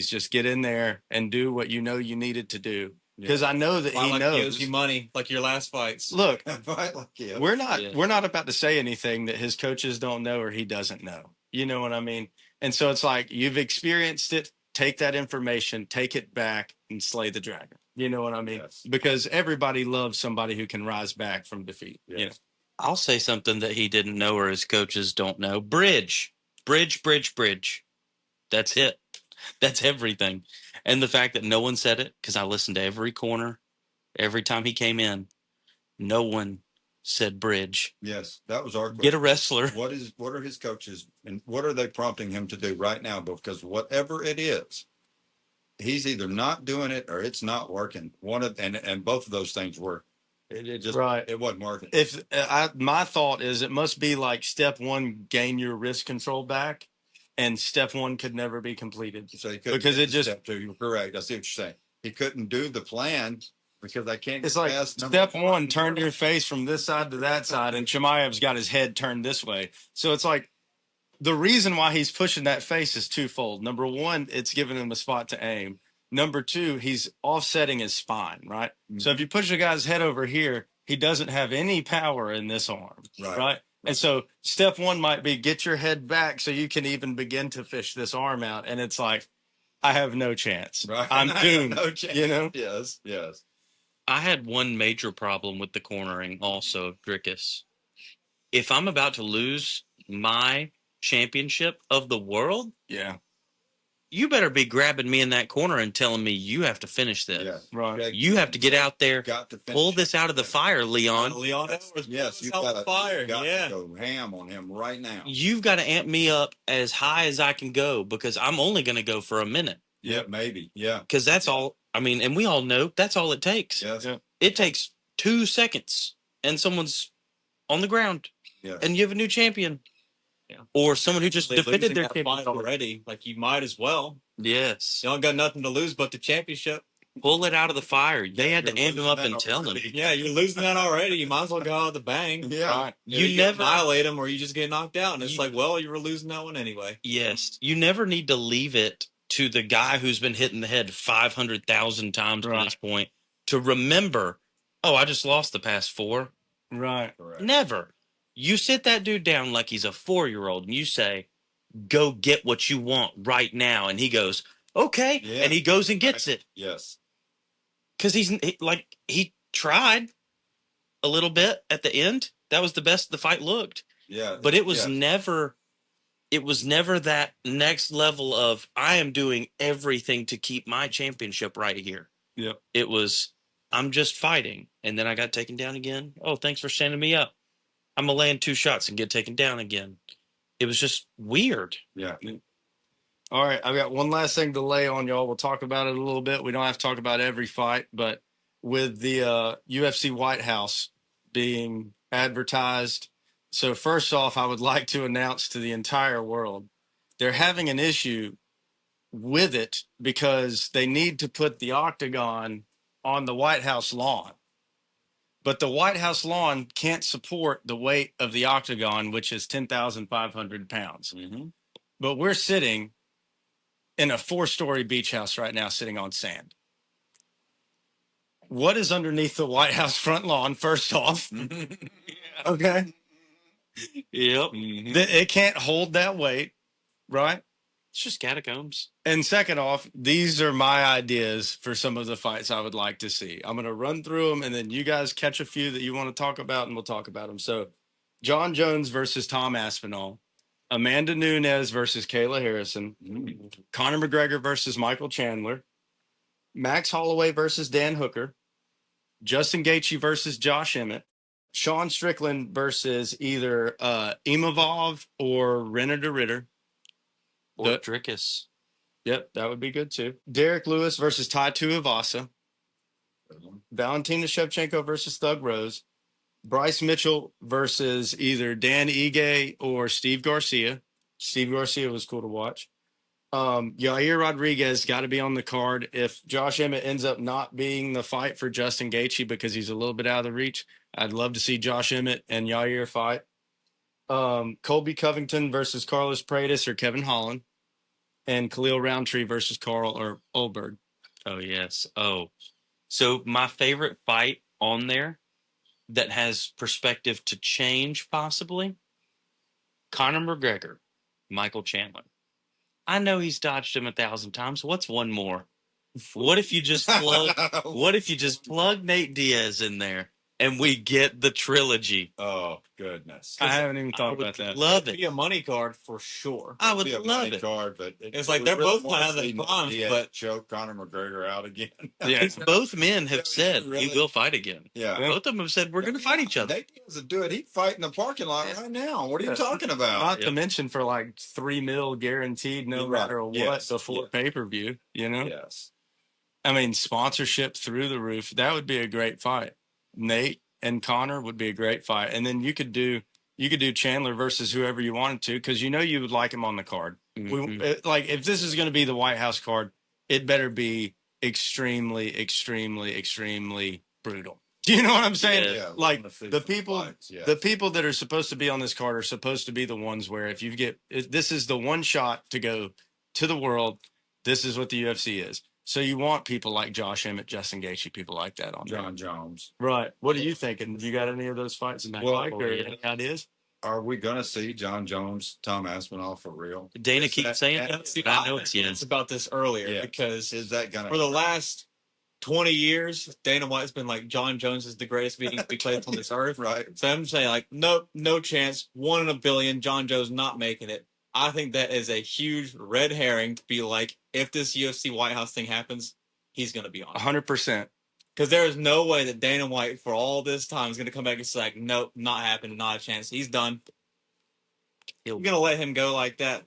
just get in there and do what you needed to do. Because I know that he knows. He owes you money, like your last fights. Look, Fight like him. we're not about to say anything that his coaches don't know or he doesn't know. You know what I mean? And so it's like, you've experienced it. Take that information, take it back, and slay the dragon. You know what I mean? Yes. Because everybody loves somebody who can rise back from defeat. Yes. I'll say something that he didn't know or his coaches don't know. Bridge. That's it. That's everything. And the fact that no one said it, because I listened to every corner, every time he came in, no one said bridge. Yes, that was our question. Get a wrestler. What are his coaches and what are they prompting him to do right now? Because whatever it is, he's either not doing it or it's not working. And both of those things were. It just Right. It wasn't working. My thought is it must be like step one, gain your wrist control back, and step one could never be completed. So he couldn't because get it to just step two. You're correct. I see what you're saying. he couldn't do the plan because I can't. It's get like past step number one, turn your face from this side to that side, and Chimaev's got his head turned this way. So it's like the reason why he's pushing that face is twofold. Number one, it's giving him a spot to aim. Number two, he's offsetting his spine, right? Mhm. So if you push a guy's head over here, he doesn't have any power in this arm, right? And so step one might be get your head back so you can even begin to fish this arm out. And it's like, I have no chance. Right. I'm doomed. No chance. You know? Yes. Yes. I had one major problem with the cornering also of Drickus. If I'm about to lose my championship of the world, Yeah. you better be grabbing me in that corner and telling me you have to finish this. Yeah. Right. You have to get out there, Got to finish pull it. this out of the fire, Leon. Leon Edwards, Yes, you out got the to fire. Got Yeah. to go ham on him right now. You've got to amp me up as high as I can go because I'm only going to go for a minute. Yeah, maybe. Yeah. Because that's all. I mean, and we all know that's all it takes. Yes. Yeah. It takes 2 seconds and someone's on the ground Yes. and you have a new champion. Yeah. Or someone who just They're defended losing their that fight championship. already. Like, you might as well. Yes. You don't got nothing to lose but the championship. Pull it out of the fire. They had to You're amp him losing up that and tell him. already. Yeah, you're losing that already. You might as well go out with a bang. Yeah. Right. You Either never- annihilate him or you just get knocked out. And it's You- like, well, you were losing that one anyway. Yes. You never need to leave it to the guy who's been hitting the head 500,000 times Right. at this point to remember, oh, I just lost the past 4. Right. Correct. Never. You sit that dude down like he's a 4-year-old and you say, go get what you want right now. And he goes, okay. Yeah. And he goes and gets it. Yes. Because he tried a little bit at the end. That was the best the fight looked. Yeah. But it was Yes. never that next level of I am doing everything to keep my championship right here. Yep. It was I'm just fighting. And then I got taken down again. Oh, thanks for standing me up. I'm gonna land 2 shots and get taken down again. It was just weird. Yeah. All right, I've got one last thing to lay on y'all. We'll talk about it a little bit. We don't have to talk about every fight, but with the UFC White House being advertised. So first off, I would like to announce to the entire world, they're having an issue with it because they need to put the octagon on the White House lawn. But the White House lawn can't support the weight of the octagon, which is 10,500 pounds. Mm-hmm. But we're sitting in a 4-story beach house right now, sitting on sand. What is underneath the White House front lawn, first off? Okay. Yep. It can't hold that weight, right? It's just catacombs. And second off, these are my ideas for some of the fights I would like to see. I'm going to run through them, and then you guys catch a few that you want to talk about, and we'll talk about them. So, John Jones versus Tom Aspinall, Amanda Nunes versus Kayla Harrison, Conor McGregor versus Michael Chandler, Max Holloway versus Dan Hooker, Justin Gaethje versus Josh Emmett, Sean Strickland versus either Imavov or Renner de Ritter. Or The- Drickus. Yep, that would be good too. Derek Lewis versus Tai Tuivasa, Valentina Shevchenko versus Thug Rose, Bryce Mitchell versus either Dan Ige or Steve Garcia. Steve Garcia was cool to watch. Yair Rodriguez got to be on the card. If Josh Emmett ends up not being the fight for Justin Gaethje because he's a little bit out of the reach, I'd love to see Josh Emmett and Yair fight. Colby Covington versus Carlos Paredes or Kevin Holland, and Khalil Roundtree versus Carl or Olberg. Oh, yes. Oh. So my favorite fight on there that has perspective to change possibly, Conor McGregor, Michael Chandler. I know he's dodged him 1,000 times. What's one more? What if you just plug Nate Diaz in there and we get the trilogy? Oh goodness! I haven't even I thought would about that. love It'd be it. a money card for sure. I would Be a love money it. card, but It's like they're both kind of the crimes, but- choke Conor McGregor out again. Yeah. Both men have said Really? we will fight again. Yeah. Both of them have said we're going to fight each other. Nate Diaz would do it. He'd fight in the parking lot right now. What are you Yeah. talking about? Not Yep. to mention for like $3 million guaranteed, no Right. matter what, Yes. before Yes. pay-per-view. You know, Yes. I mean, sponsorship through the roof. That would be a great fight. Nate and Connor would be a great fight, and then you could do Chandler versus whoever you wanted to, because you know you would like him on the card. Mhm. Like if this is going to be the White House card, it better be extremely, extremely, extremely brutal. Do you know what I'm saying? Yeah, Like the people that are supposed to be on this card are supposed to be the ones where if you get this is the one shot to go to the world. This is what the UFC is. So you want people like Josh Emmett, Justin Gaethje, people like that on John Jones. Right. What are you thinking? You got any of those fights in like or any ideas? Are we going to see John Jones, Tom Aspinall for real? Dana keeps saying that. I know it's yes. About this earlier because is that gonna for the last 20 years, Dana White's been like, John Jones is the greatest beating to be played on this earth. Right. So I'm saying, like, nope, no chance. 1 in a billion. John Jones not making it. I think that is a huge red herring to be like, if this UFC White House thing happens, he's going to be on. 100%. Because there is no way that Dana White, for all this time, is going to come back and say, like, nope, not happening, not a chance. He's done. You're going to let him go like that?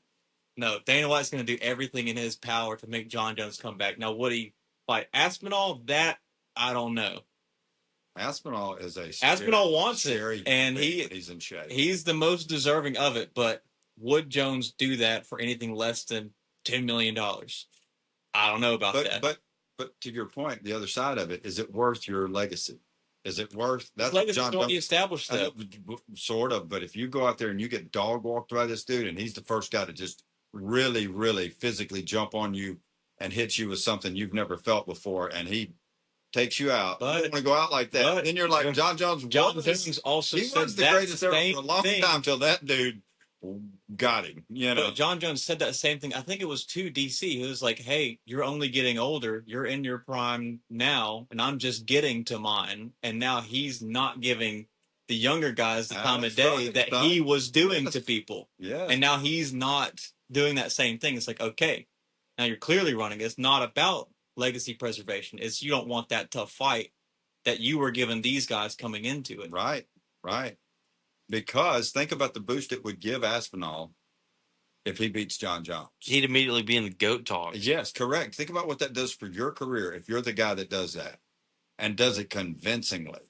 No, Dana White's going to do everything in his power to make John Jones come back. Now, would he fight Aspinall? That, I don't know. Aspinall is Aspinall wants it, and he's in shape. He's the most deserving of it, but would Jones do that for anything less than $10 million? I don't know about that. But to your point, the other side of it, is it worth your legacy? Is it worth that's legacy John already established though? Sort of, but if you go out there and you get dog walked by this dude and he's the first guy to just really, really physically jump on you and hit you with something you've never felt before, and he takes you out. But, you don't want to go out like that. Then you're like John Jones. John Jones also he said was the greatest ever for a long time till that dude got him. You know, but John Jones said that same thing. I think it was to DC. He was like, "Hey, you're only getting older. You're in your prime now, and I'm just getting to mine." And now he's not giving the younger guys the time of day that he was doing to people. Yeah, and now he's not doing that same thing. It's like, okay, now you're clearly running. It's not about legacy preservation. It's you don't want that tough fight that you were giving these guys coming into it. Right. Because think about the boost it would give Aspinall if he beats John Jones. He'd immediately be in the GOAT talk. Yes, correct. Think about what that does for your career if you're the guy that does that and does it convincingly.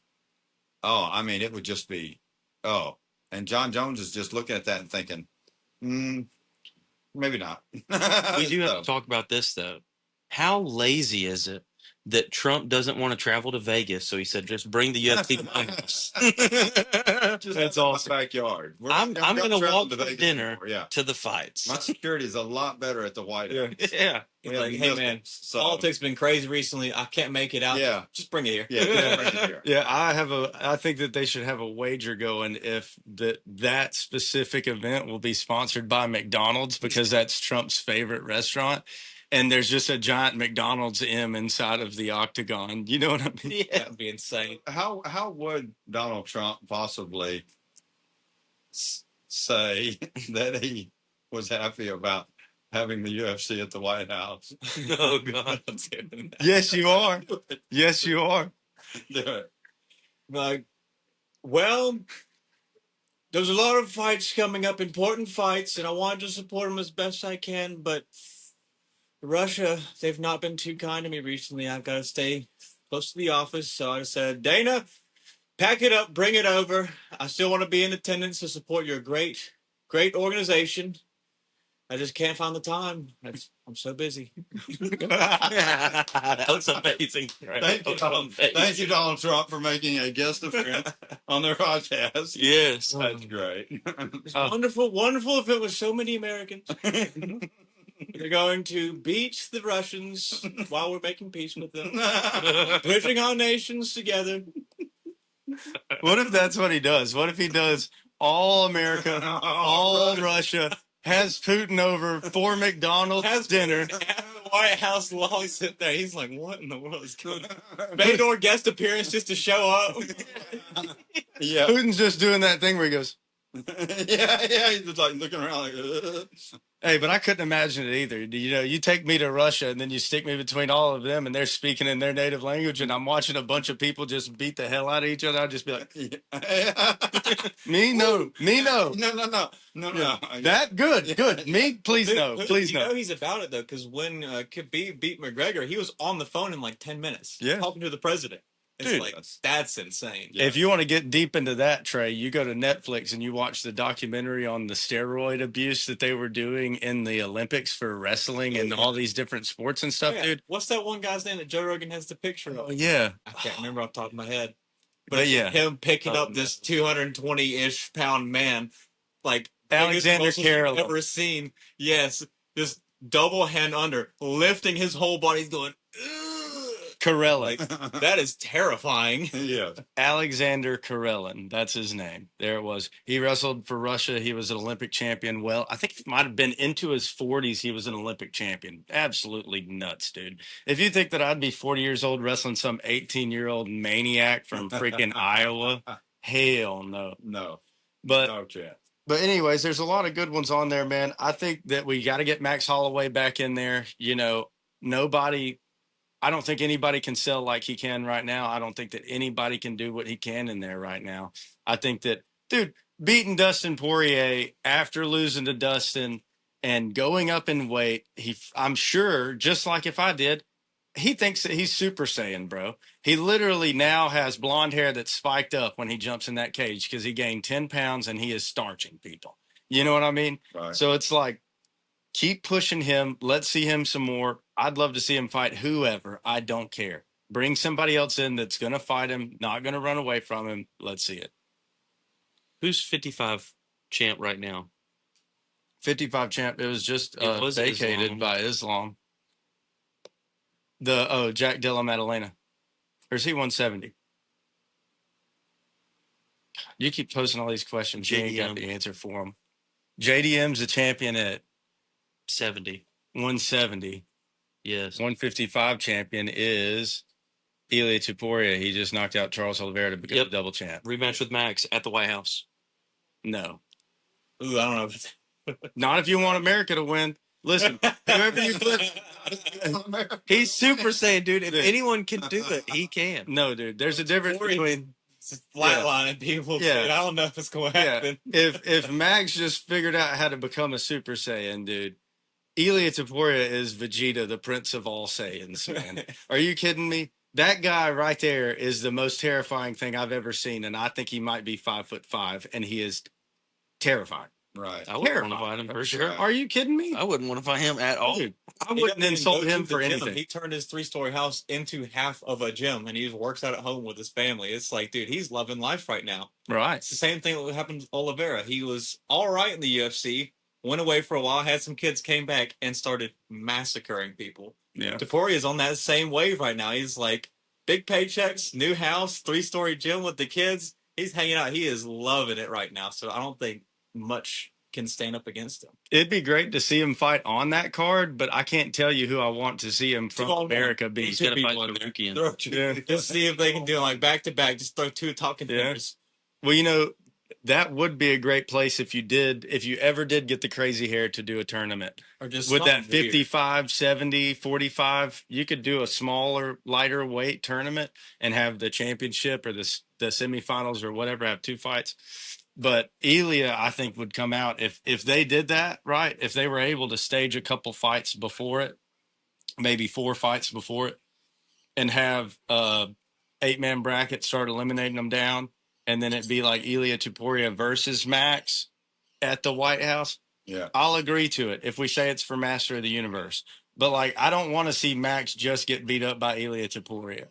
Oh, I mean, it would just be, and John Jones is just looking at that and thinking, maybe not. We do have to talk about this, though. How lazy is it that Trump doesn't want to travel to Vegas? So he said, just bring the UFC to my house. That's awesome. Backyard. I'm going to walk to dinner to the fights. My security is a lot better at the White House. Yeah. Like, hey, man, politics been crazy recently. I can't make it out. Yeah. Just bring it here. Yeah. I think that they should have a wager going if that specific event will be sponsored by McDonald's because that's Trump's favorite restaurant. And there's just a giant McDonald's M inside of the octagon. You know what I mean? Yeah, that'd be insane. How would Donald Trump possibly say that he was happy about having the UFC at the White House? Oh, God. Yes, you are. Yes, you are. Do it. Like, well, there's a lot of fights coming up, important fights, and I wanted to support them as best I can, but Russia, they've not been too kind to me recently. I've got to stay close to the office. So I said, Dana, pack it up, bring it over. I still want to be in attendance to support your great organization. I just can't find the time. I'm so busy. That was amazing. Thank you, Donald Trump, for making a guest appearance on their podcast. Yes. That's great. It's wonderful if it was so many Americans. They're going to beat the Russians while we're making peace with them. Bridging our nations together. What if that's what he does? What if he does all America, all Russia, has Putin over for McDonald's dinner? At the White House while he's sitting there. He's like, what in the world is going on? Fedor guest appearance just to show up. Yeah. Putin's just doing that thing where he goes, yeah. He's just like looking around like, Hey, but I couldn't imagine it either. You know, you take me to Russia and then you stick me between all of them and they're speaking in their native language and I'm watching a bunch of people just beat the hell out of each other. I'd just be like, me, no. No. That good. Me, please no. Please no. You know he's about it, though, because when Khabib beat McGregor, he was on the phone in like 10 minutes talking to the president. It's Dude, like, that's insane. If you want to get deep into that, Trey, you go to Netflix and you watch the documentary on the steroid abuse that they were doing in the Olympics for wrestling and all these different sports and stuff, dude. What's that one guy's name that Joe Rogan has the picture of? Oh, yeah. I can't remember off the top of my head. But yeah. Him picking up this 220-ish pound man, like Alexander biggest muscles you've Carroll. ever seen. Yes, just double hand under, lifting his whole body. He's going, Karelin. like, that is terrifying. Yeah. Alexander Karelin. That's his name. There it was. He wrestled for Russia. He was an Olympic champion. Well, I think he might have been into his 40s. He was an Olympic champion. Absolutely nuts, dude. If you think that I'd be 40 years old wrestling some 18-year-old maniac from freaking Iowa, hell no. No. But No chance. But anyways, there's a lot of good ones on there, man. I think that we got to get Max Holloway back in there. You know, I don't think anybody can sell like he can right now. I don't think that anybody can do what he can in there right now. I think that, dude, beating Dustin Poirier after losing to Dustin and going up in weight, I'm sure, just like if I did, he thinks that he's Super Saiyan, bro. He literally now has blonde hair that's spiked up when he jumps in that cage because he gained 10 pounds and he is starching people. You know what I mean? Right. So it's like, keep pushing him. Let's see him some more. I'd love to see him fight whoever. I don't care. Bring somebody else in that's going to fight him, not going to run away from him. Let's see it. Who's 55 champ right now? 55 champ. It was just It was vacated Islam. by Islam. Jack Della Maddalena. Or is he 170? You keep posting all these questions. You ain't got the answer for them. JDM's the champion at 70. 170. Yes. 155 champion is Ilia Topuria. He just knocked out Charles Oliveira to become the double champ. Rematch with Max at the White House. No. Ooh, I don't know. Not if you want America to win. Listen, whoever you put, he's Super Saiyan, dude. If anyone can do it, he can. No, dude. There's a difference between flatlining people. Yeah. Dude, I don't know if it's going to happen. If Max just figured out how to become a Super Saiyan, dude, Ilia Topuria is Vegeta, the prince of all Saiyans, man. Are you kidding me? That guy right there is the most terrifying thing I've ever seen, and I think he might be 5'5", and he is terrifying. Right. I wouldn't want to fight him for sure. Are you kidding me? I wouldn't want to fight him at all. Dude, I wouldn't insult him for anything. He turned his 3-story house into half of a gym, and he works out at home with his family. It's like, dude, he's loving life right now. Right. It's the same thing that happened with Oliveira. He was all right in the UFC, went away for a while, had some kids, came back, and started massacring people. Yeah. Topuria is on that same wave right now. He's like, big paychecks, new house, 3-story gym with the kids. He's hanging out. He is loving it right now. So I don't think much can stand up against him. It'd be great to see him fight on that card, but I can't tell you who I want to see him from America beat. He's going to fight Sarukian. Let's see if they can do like back-to-back. Just throw two talking fingers. Well, you know, that would be a great place if you ever did get the crazy hair to do a tournament. Or just with that 55, 70, 45, you could do a smaller, lighter weight tournament and have the championship or the semifinals or whatever, have two fights. But Ilia, I think, would come out if they did that, right? If they were able to stage a couple fights before it, maybe 4 fights before it, and have 8-man bracket, start eliminating them down, and then it'd be like Ilia Topuria versus Max at the White House. Yeah, I'll agree to it if we say it's for Master of the Universe. But, like, I don't want to see Max just get beat up by Ilia Topuria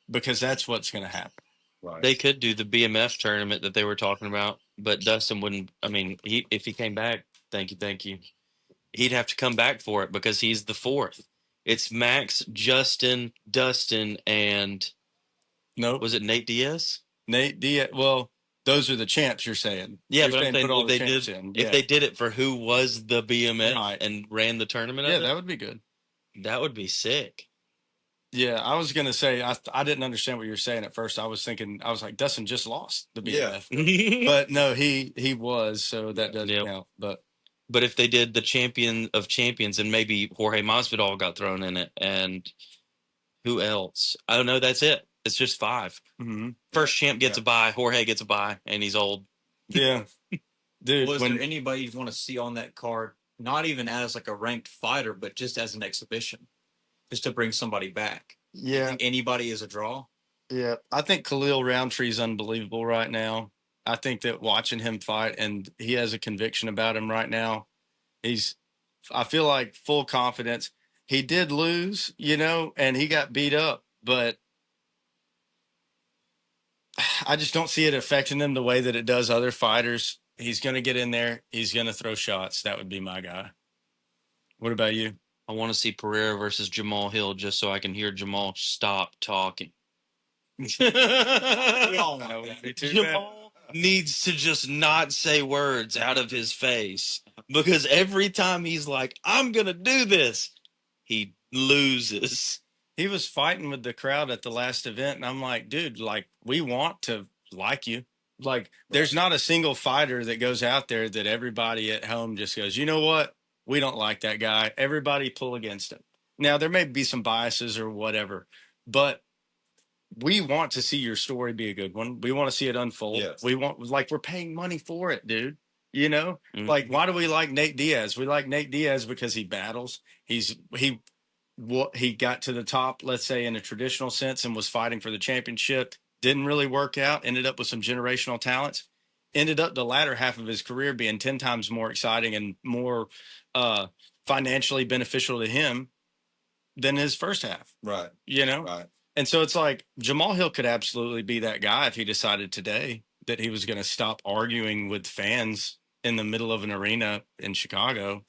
because that's what's going to happen. right. They could do the BMF tournament that they were talking about, but Dustin wouldn't. I mean, if he came back, thank you. He'd have to come back for it because he's the 4th. It's Max, Justin, Dustin, and was it Nate Diaz? Nate Diaz. Well, those are the champs you're saying. Yeah, you're but I'm saying if they did it for who was the BMF and ran the tournament. That would be good. That would be sick. Yeah, I was gonna say I didn't understand what you were saying at first. I was like, Dustin just lost the BMF, but no, he was, so that doesn't count. But if they did the champion of champions and maybe Jorge Masvidal got thrown in it, and who else? I don't know. That's it. It's just 5. Mm-hmm. First champ gets a bye. Jorge gets a bye, and he's old. Yeah, dude. Was there anybody you want to see on that card? Not even as like a ranked fighter, but just as an exhibition, just to bring somebody back. Yeah. You think anybody is a draw? Yeah, I think Khalil Roundtree's unbelievable right now. I think that watching him fight, and he has a conviction about him right now. He's, I feel like full confidence. He did lose, and he got beat up, but I just don't see it affecting him the way that it does other fighters. He's going to get in there. He's going to throw shots. That would be my guy. What about you? I want to see Pereira versus Jamal Hill just so I can hear Jamal stop talking. Jamal needs to just not say words out of his face because every time he's like, I'm going to do this, he loses. He was fighting with the crowd at the last event, and I'm like, dude, like, we want to like you. Like, there's not a single fighter that goes out there that everybody at home just goes, you know what? We don't like that guy. Everybody pull against him. Now, there may be some biases or whatever, but we want to see your story be a good one. We want to see it unfold. Yes. We want, like, we're paying money for it, dude. Mm-hmm. Like, why do we like Nate Diaz? We like Nate Diaz because he battles. He got to the top, let's say, in a traditional sense, and was fighting for the championship. Didn't really work out. Ended up with some generational talents. Ended up the latter half of his career being 10 times more exciting and more financially beneficial to him than his first half. Right. Right. And so it's like Jamal Hill could absolutely be that guy if he decided today that he was going to stop arguing with fans in the middle of an arena in Chicago.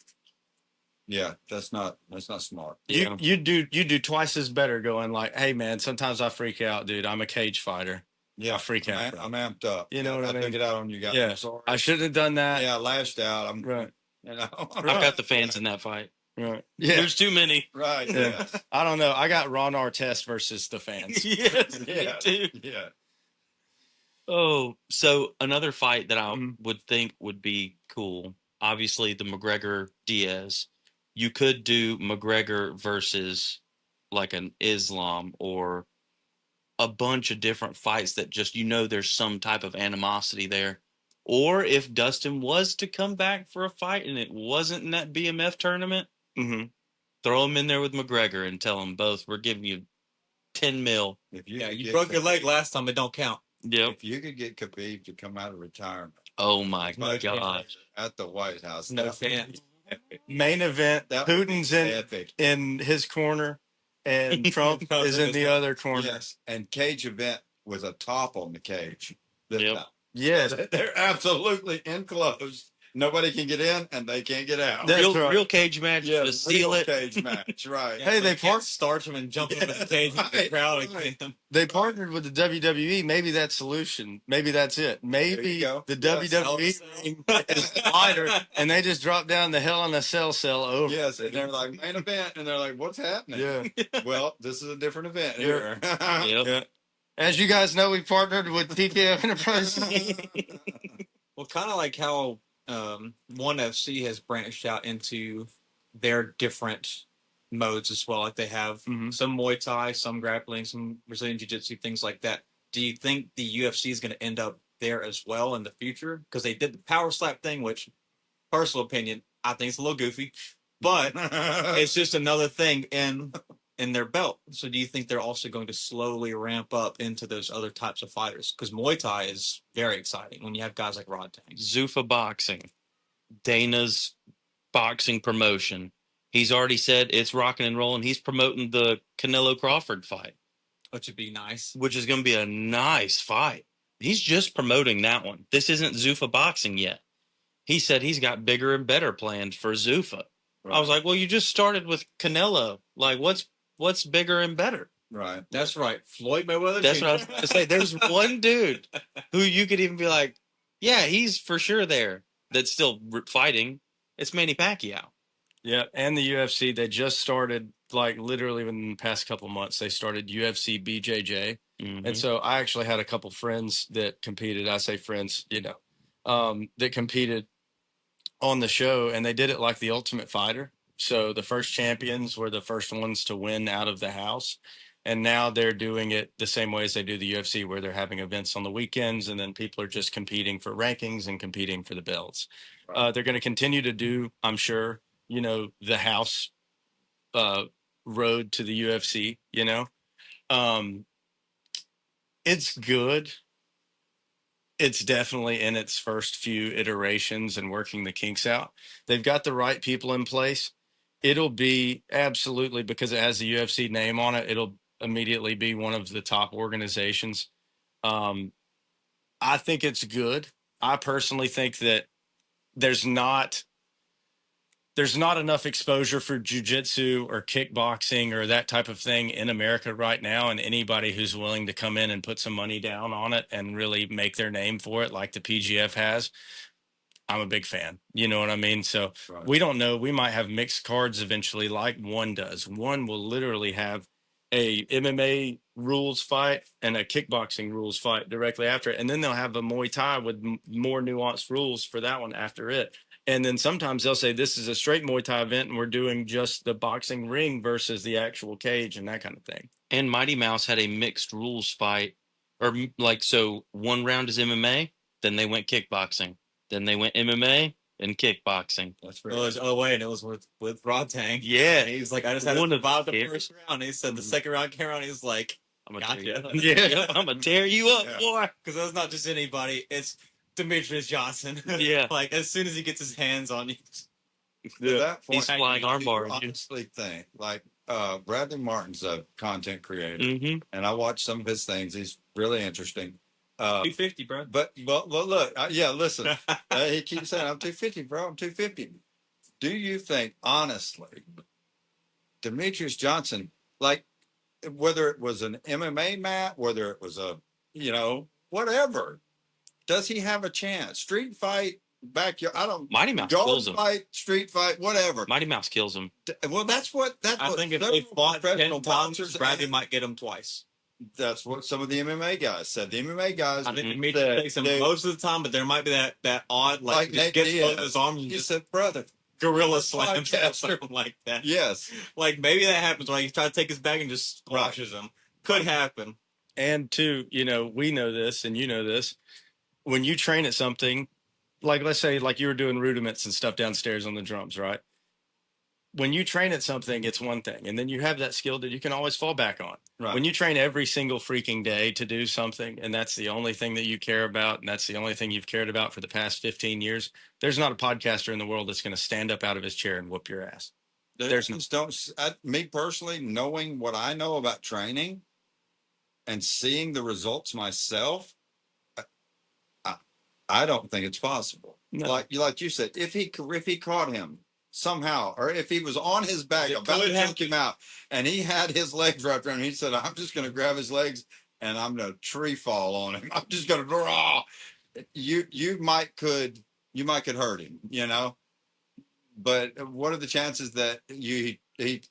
Yeah, that's not smart. You do twice as better going like, hey man, sometimes I freak out, dude. I'm a cage fighter. Yeah, I freak out. I'm amped up. You know what I mean? I took it out on you guys. Yeah, I'm sorry. I shouldn't have done that. Yeah, I lashed out. I'm Right. I've got the fans in that fight. Right. Yeah. There's too many. Right. Yeah. I don't know. I got Ron Artest versus the fans. Yes, Yeah. me too. Yeah. Oh, so another fight that I Mhm. would think would be cool. Obviously, the McGregor Diaz. You could do McGregor versus like an Islam or a bunch of different fights that just there's some type of animosity there. Or if Dustin was to come back for a fight and it wasn't in that BMF tournament, Mm-hmm. throw him in there with McGregor and tell them both we're giving you 10 mil. If You broke your leg last time, it don't count. Yep. If you could get Khabib to come out of retirement Oh my No gosh. at the White House, No that would chance. be Main event. That would be Putin's epic. in his corner, and Trump is in the other corner. Yes, and cage event with a top on the cage. Yep. Yes. They're absolutely enclosed. Nobody can get in, and they can't get out. That's Real, right. real cage match. Yeah, just seal it. cage match, right? Hey, they can't start him and jump him in the cage with the Right, crowd right. again. They partnered with the WWE. Maybe that's solution. Maybe that's it. There Maybe you go. the Yes. WWE ring is wider, and they just drop down the Hell in a Cell over. Yes, and they're like main event, and they're like, "What's happening?" Yeah. Well, this is a different event Yeah. here. Yep. Yeah. As you guys know, we partnered with TKO Enterprises. Well, kind of like how ONE FC has branched out into their different modes as well. Like they have Mhm. some Muay Thai, some grappling, some Brazilian Jiu-Jitsu, things like that. Do you think the UFC is going to end up there as well in the future? Because they did the power slap thing, which, personal opinion, I think it's a little goofy, but it's just another thing in their belt. So do you think they're also going to slowly ramp up into those other types of fighters? Because Muay Thai is very exciting when you have guys like Rod Tang. Zuffa Boxing, Dana's boxing promotion. He's already said it's rocking and rolling. He's promoting the Canelo Crawford fight, Which would be nice. which is going to be a nice fight. He's just promoting that one. This isn't Zuffa Boxing yet. He said he's got bigger and better planned for Zuffa. I was like, well, you just started with Canelo. Like, what's bigger and better? Right. That's right. Floyd Mayweather. That's Jr. what I was going to say. There's one dude who you could even be like, yeah, he's for sure there. That's still fighting. It's Manny Pacquiao. Yeah, and the UFC, they just started, like, literally within the past couple months, they started UFC BJJ. Mhm. And so I actually had a couple friends that competed. I say friends, that competed on the show, and they did it like the Ultimate Fighter. So the first champions were the first ones to win out of the house. And now they're doing it the same way as they do the UFC, where they're having events on the weekends, and then people are just competing for rankings and competing for the belts. They're going to continue to do, I'm sure, the house road to the UFC, It's good. It's definitely in its first few iterations and working the kinks out. They've got the right people in place. It'll be absolutely, because it has the UFC name on it, it'll immediately be one of the top organizations. Um, I think it's good. I personally think that there's not there's not enough exposure for jujitsu or kickboxing or that type of thing in America right now. And anybody who's willing to come in and put some money down on it and really make their name for it, like the PGF has, I'm a big fan. You know what I mean? So Right. we don't know. We might have mixed cards eventually, like one does. One will literally have a MMA rules fight and a kickboxing rules fight directly after it. And then they'll have a Muay Thai with more nuanced rules for that one after it. And then sometimes they'll say this is a straight Muay Thai event and we're doing just the boxing ring versus the actual cage and that kind of thing. And Mighty Mouse had a mixed rules fight, or like, so one round is MMA, then they went kickboxing, then they went MMA and kickboxing. That's It right. was, and it was with Rodtang. Yeah. And he's like, I just had One to of survive the the first round. He said the second round came around. He's like, I'm gonna gotcha. tear you. Yeah, I'm gonna tear you up, Yeah. boy. Because that's not just anybody. It's Demetrius Johnson. Yeah. Like, as soon as he gets his hands on you. To that point, He's flying armbar. I honestly think, like, Bradley Martin's a content creator, Mm-hmm. and I watch some of his things. He's really interesting. 250, bro. But look, yeah, listen. He keeps saying, I'm 250, bro. I'm 250. Do you think, honestly, Demetrius Johnson, like, whether it was an MMA match, whether it was a, whatever, does he have a chance? Street fight, backyard, I don't, Mighty Mouse kills him. fight, street fight, whatever. Mighty Mouse kills him. Well, that's what I what think if several they fought 10 professional times, boxers Bradley and- might get him twice. That's what some of the MMA guys said. The MMA guys, I think Mhm. Demetrius takes him most of the time, but there might be that odd, like just Nate gets Diaz. both of his arms and he just said, brother, gorilla slams or podcaster. something like that. yes, Like, maybe that happens, like, he tries to take his bag and just squashes him. Could happen. And two, we know this and you know this. When you train at something, like let's say like you were doing rudiments and stuff downstairs on the drums, right? When you train at something, it's one thing. And then you have that skill that you can always fall back on. right. When you train every single freaking day to do something, and that's the only thing that you care about, and that's the only thing you've cared about for the past 15 years, there's not a podcaster in the world that's going to stand up out of his chair and whoop your ass. There's no- just don't. Me personally, knowing what I know about training and seeing the results myself, I don't think it's possible. No. Like you said, if he caught him somehow, or if he was on his back It about to could choke him out, and he had his legs wrapped around him, he said, "I'm just going to grab his legs and I'm going to tree fall on him. I'm just going to draw." You might could hurt him, But what are the chances that he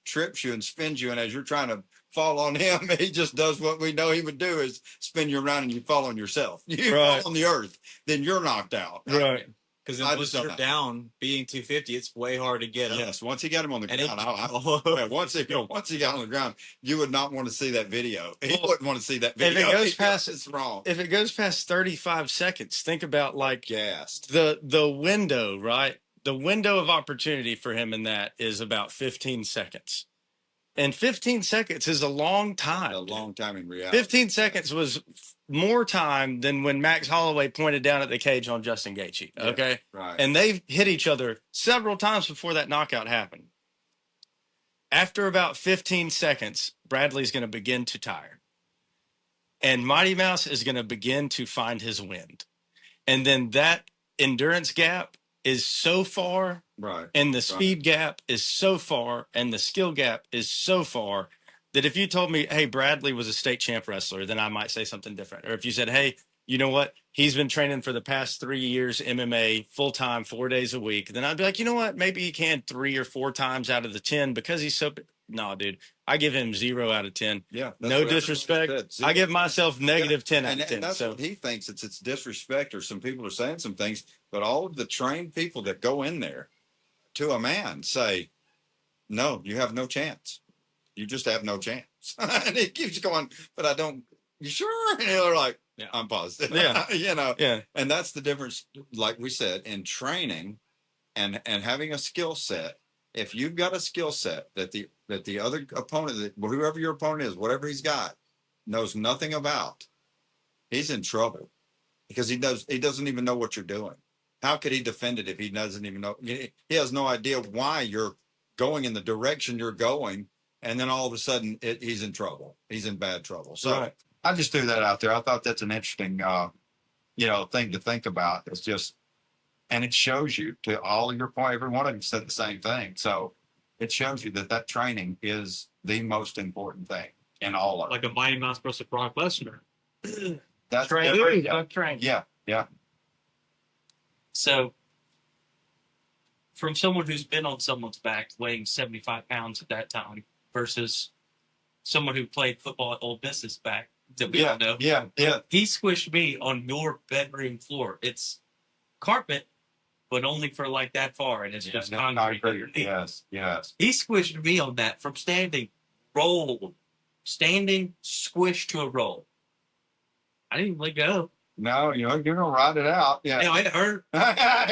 trips you and spins you, and as you're trying to fall on him, he just does what we know he would do, is spin you around and you fall on yourself. You Right. fall on the earth, then you're knocked out. Right. Because I once just don't you're know. down, being 250, it's way hard to get up. Yes, once he got him on the And ground, once he got on the ground, you would not want to see that video. He Well, wouldn't want to see that if video. it goes past- it's wrong. If it goes past 35 seconds, think about like Gassed. the window, right? The window of opportunity for him in that is about 15 seconds. And 15 seconds is a long time. A long time in reality. 15 seconds was more time than when Max Holloway pointed down at the cage on Justin Gaethje. Yeah. Okay. Right. And they've hit each other several times before that knockout happened. After about 15 seconds, Bradley's going to begin to tire. And Mighty Mouse is going to begin to find his wind. And then that endurance gap is so far, right. and the speed gap is so far, and the skill gap is so far, that if you told me, hey, Bradley was a state champ wrestler, then I might say something different. Or if you said, hey, you know what? He's been training for the past 3 years MMA full-time, 4 days a week. Then I'd be like, you know what? Maybe he can 3 or 4 times out of the 10 because he's so... No, dude. I give him 0 out of 10. Yeah. No disrespect. I give myself negative 10 out of 10. And that's So what he thinks. It's disrespect, or some people are saying some things, but all of the trained people that go in there to a man say, no, you have no chance. You just have no chance. And he keeps going, but I don't, you sure? And they're like, Yeah. I'm positive. Yeah. Yeah. And that's the difference, like we said, in training and having a skill set. If you've got a skill set that the other opponent, whoever your opponent is, whatever he's got, knows nothing about, he's in trouble because he doesn't even know what you're doing. How could he defend it if he doesn't even know? He has no idea why you're going in the direction you're going, and then all of a sudden he's in trouble. He's in bad trouble. So I just threw that out there. I thought that's an interesting, thing to think about. It's just, and it shows you to all your point. Every one of them said the same thing. So it shows you that training is the most important thing in all of it. Like a Mighty Mouse versus Brock Lesnar. That's Trey. Yeah. So, from someone who's been on someone's back weighing 75 pounds at that time versus someone who played football at Ole Miss's back that we all know. Yeah. He squished me on your bedroom floor. It's carpet, but only for like that far, and it's just concrete underneath. Yes. He squished me on that from standing, rolled, standing, squished to a roll. I didn't even let go. No, you're gonna ride it out. Yeah. No, it hurt. I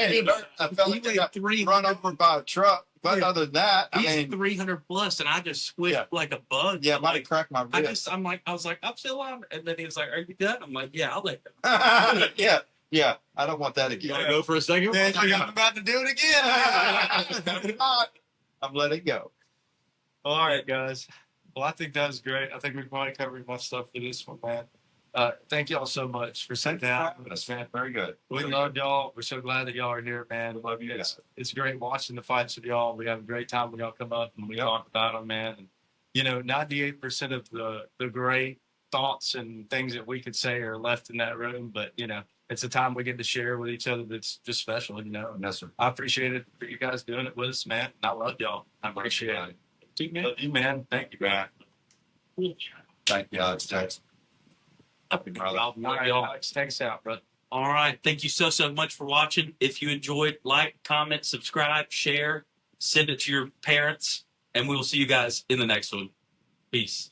felt like you got run over by a truck. But other than that, He's 300 plus, and I just squished like a bug. Yeah, might have cracked my wrist. I was like, I'm still on. And then he was like, "Are you done?" I'm like, "Yeah, I'll let go." Yeah. I don't want that again. You want to go for a second? Man, I'm about to do it again. I'm letting go. All right, guys. Well, I think that was great. I think we probably covered my stuff for this one, man. Thank y'all so much for sitting down with us, man. Very good. We love y'all. We're so glad that y'all are here, man. Love you. It's great watching the fights with y'all. We have a great time when y'all come up and we talk about them, man. And 98% of the great thoughts and things that we could say are left in that room. But it's a time we get to share with each other that's just special. Yes, sir. I appreciate it for you guys doing it with us, man. I love y'all. I appreciate it. Love you, man. Thank you, man. Thank you, Alex. All right, Alex, take us out, bro. All right. Thank you so much for watching. If you enjoyed, like, comment, subscribe, share, send it to your parents, and we will see you guys in the next one. Peace.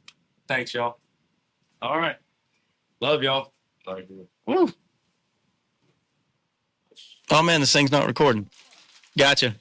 Thanks, y'all. All right. Love y'all. Thank you. Woo. Oh, man, this thing's not recording. Gotcha.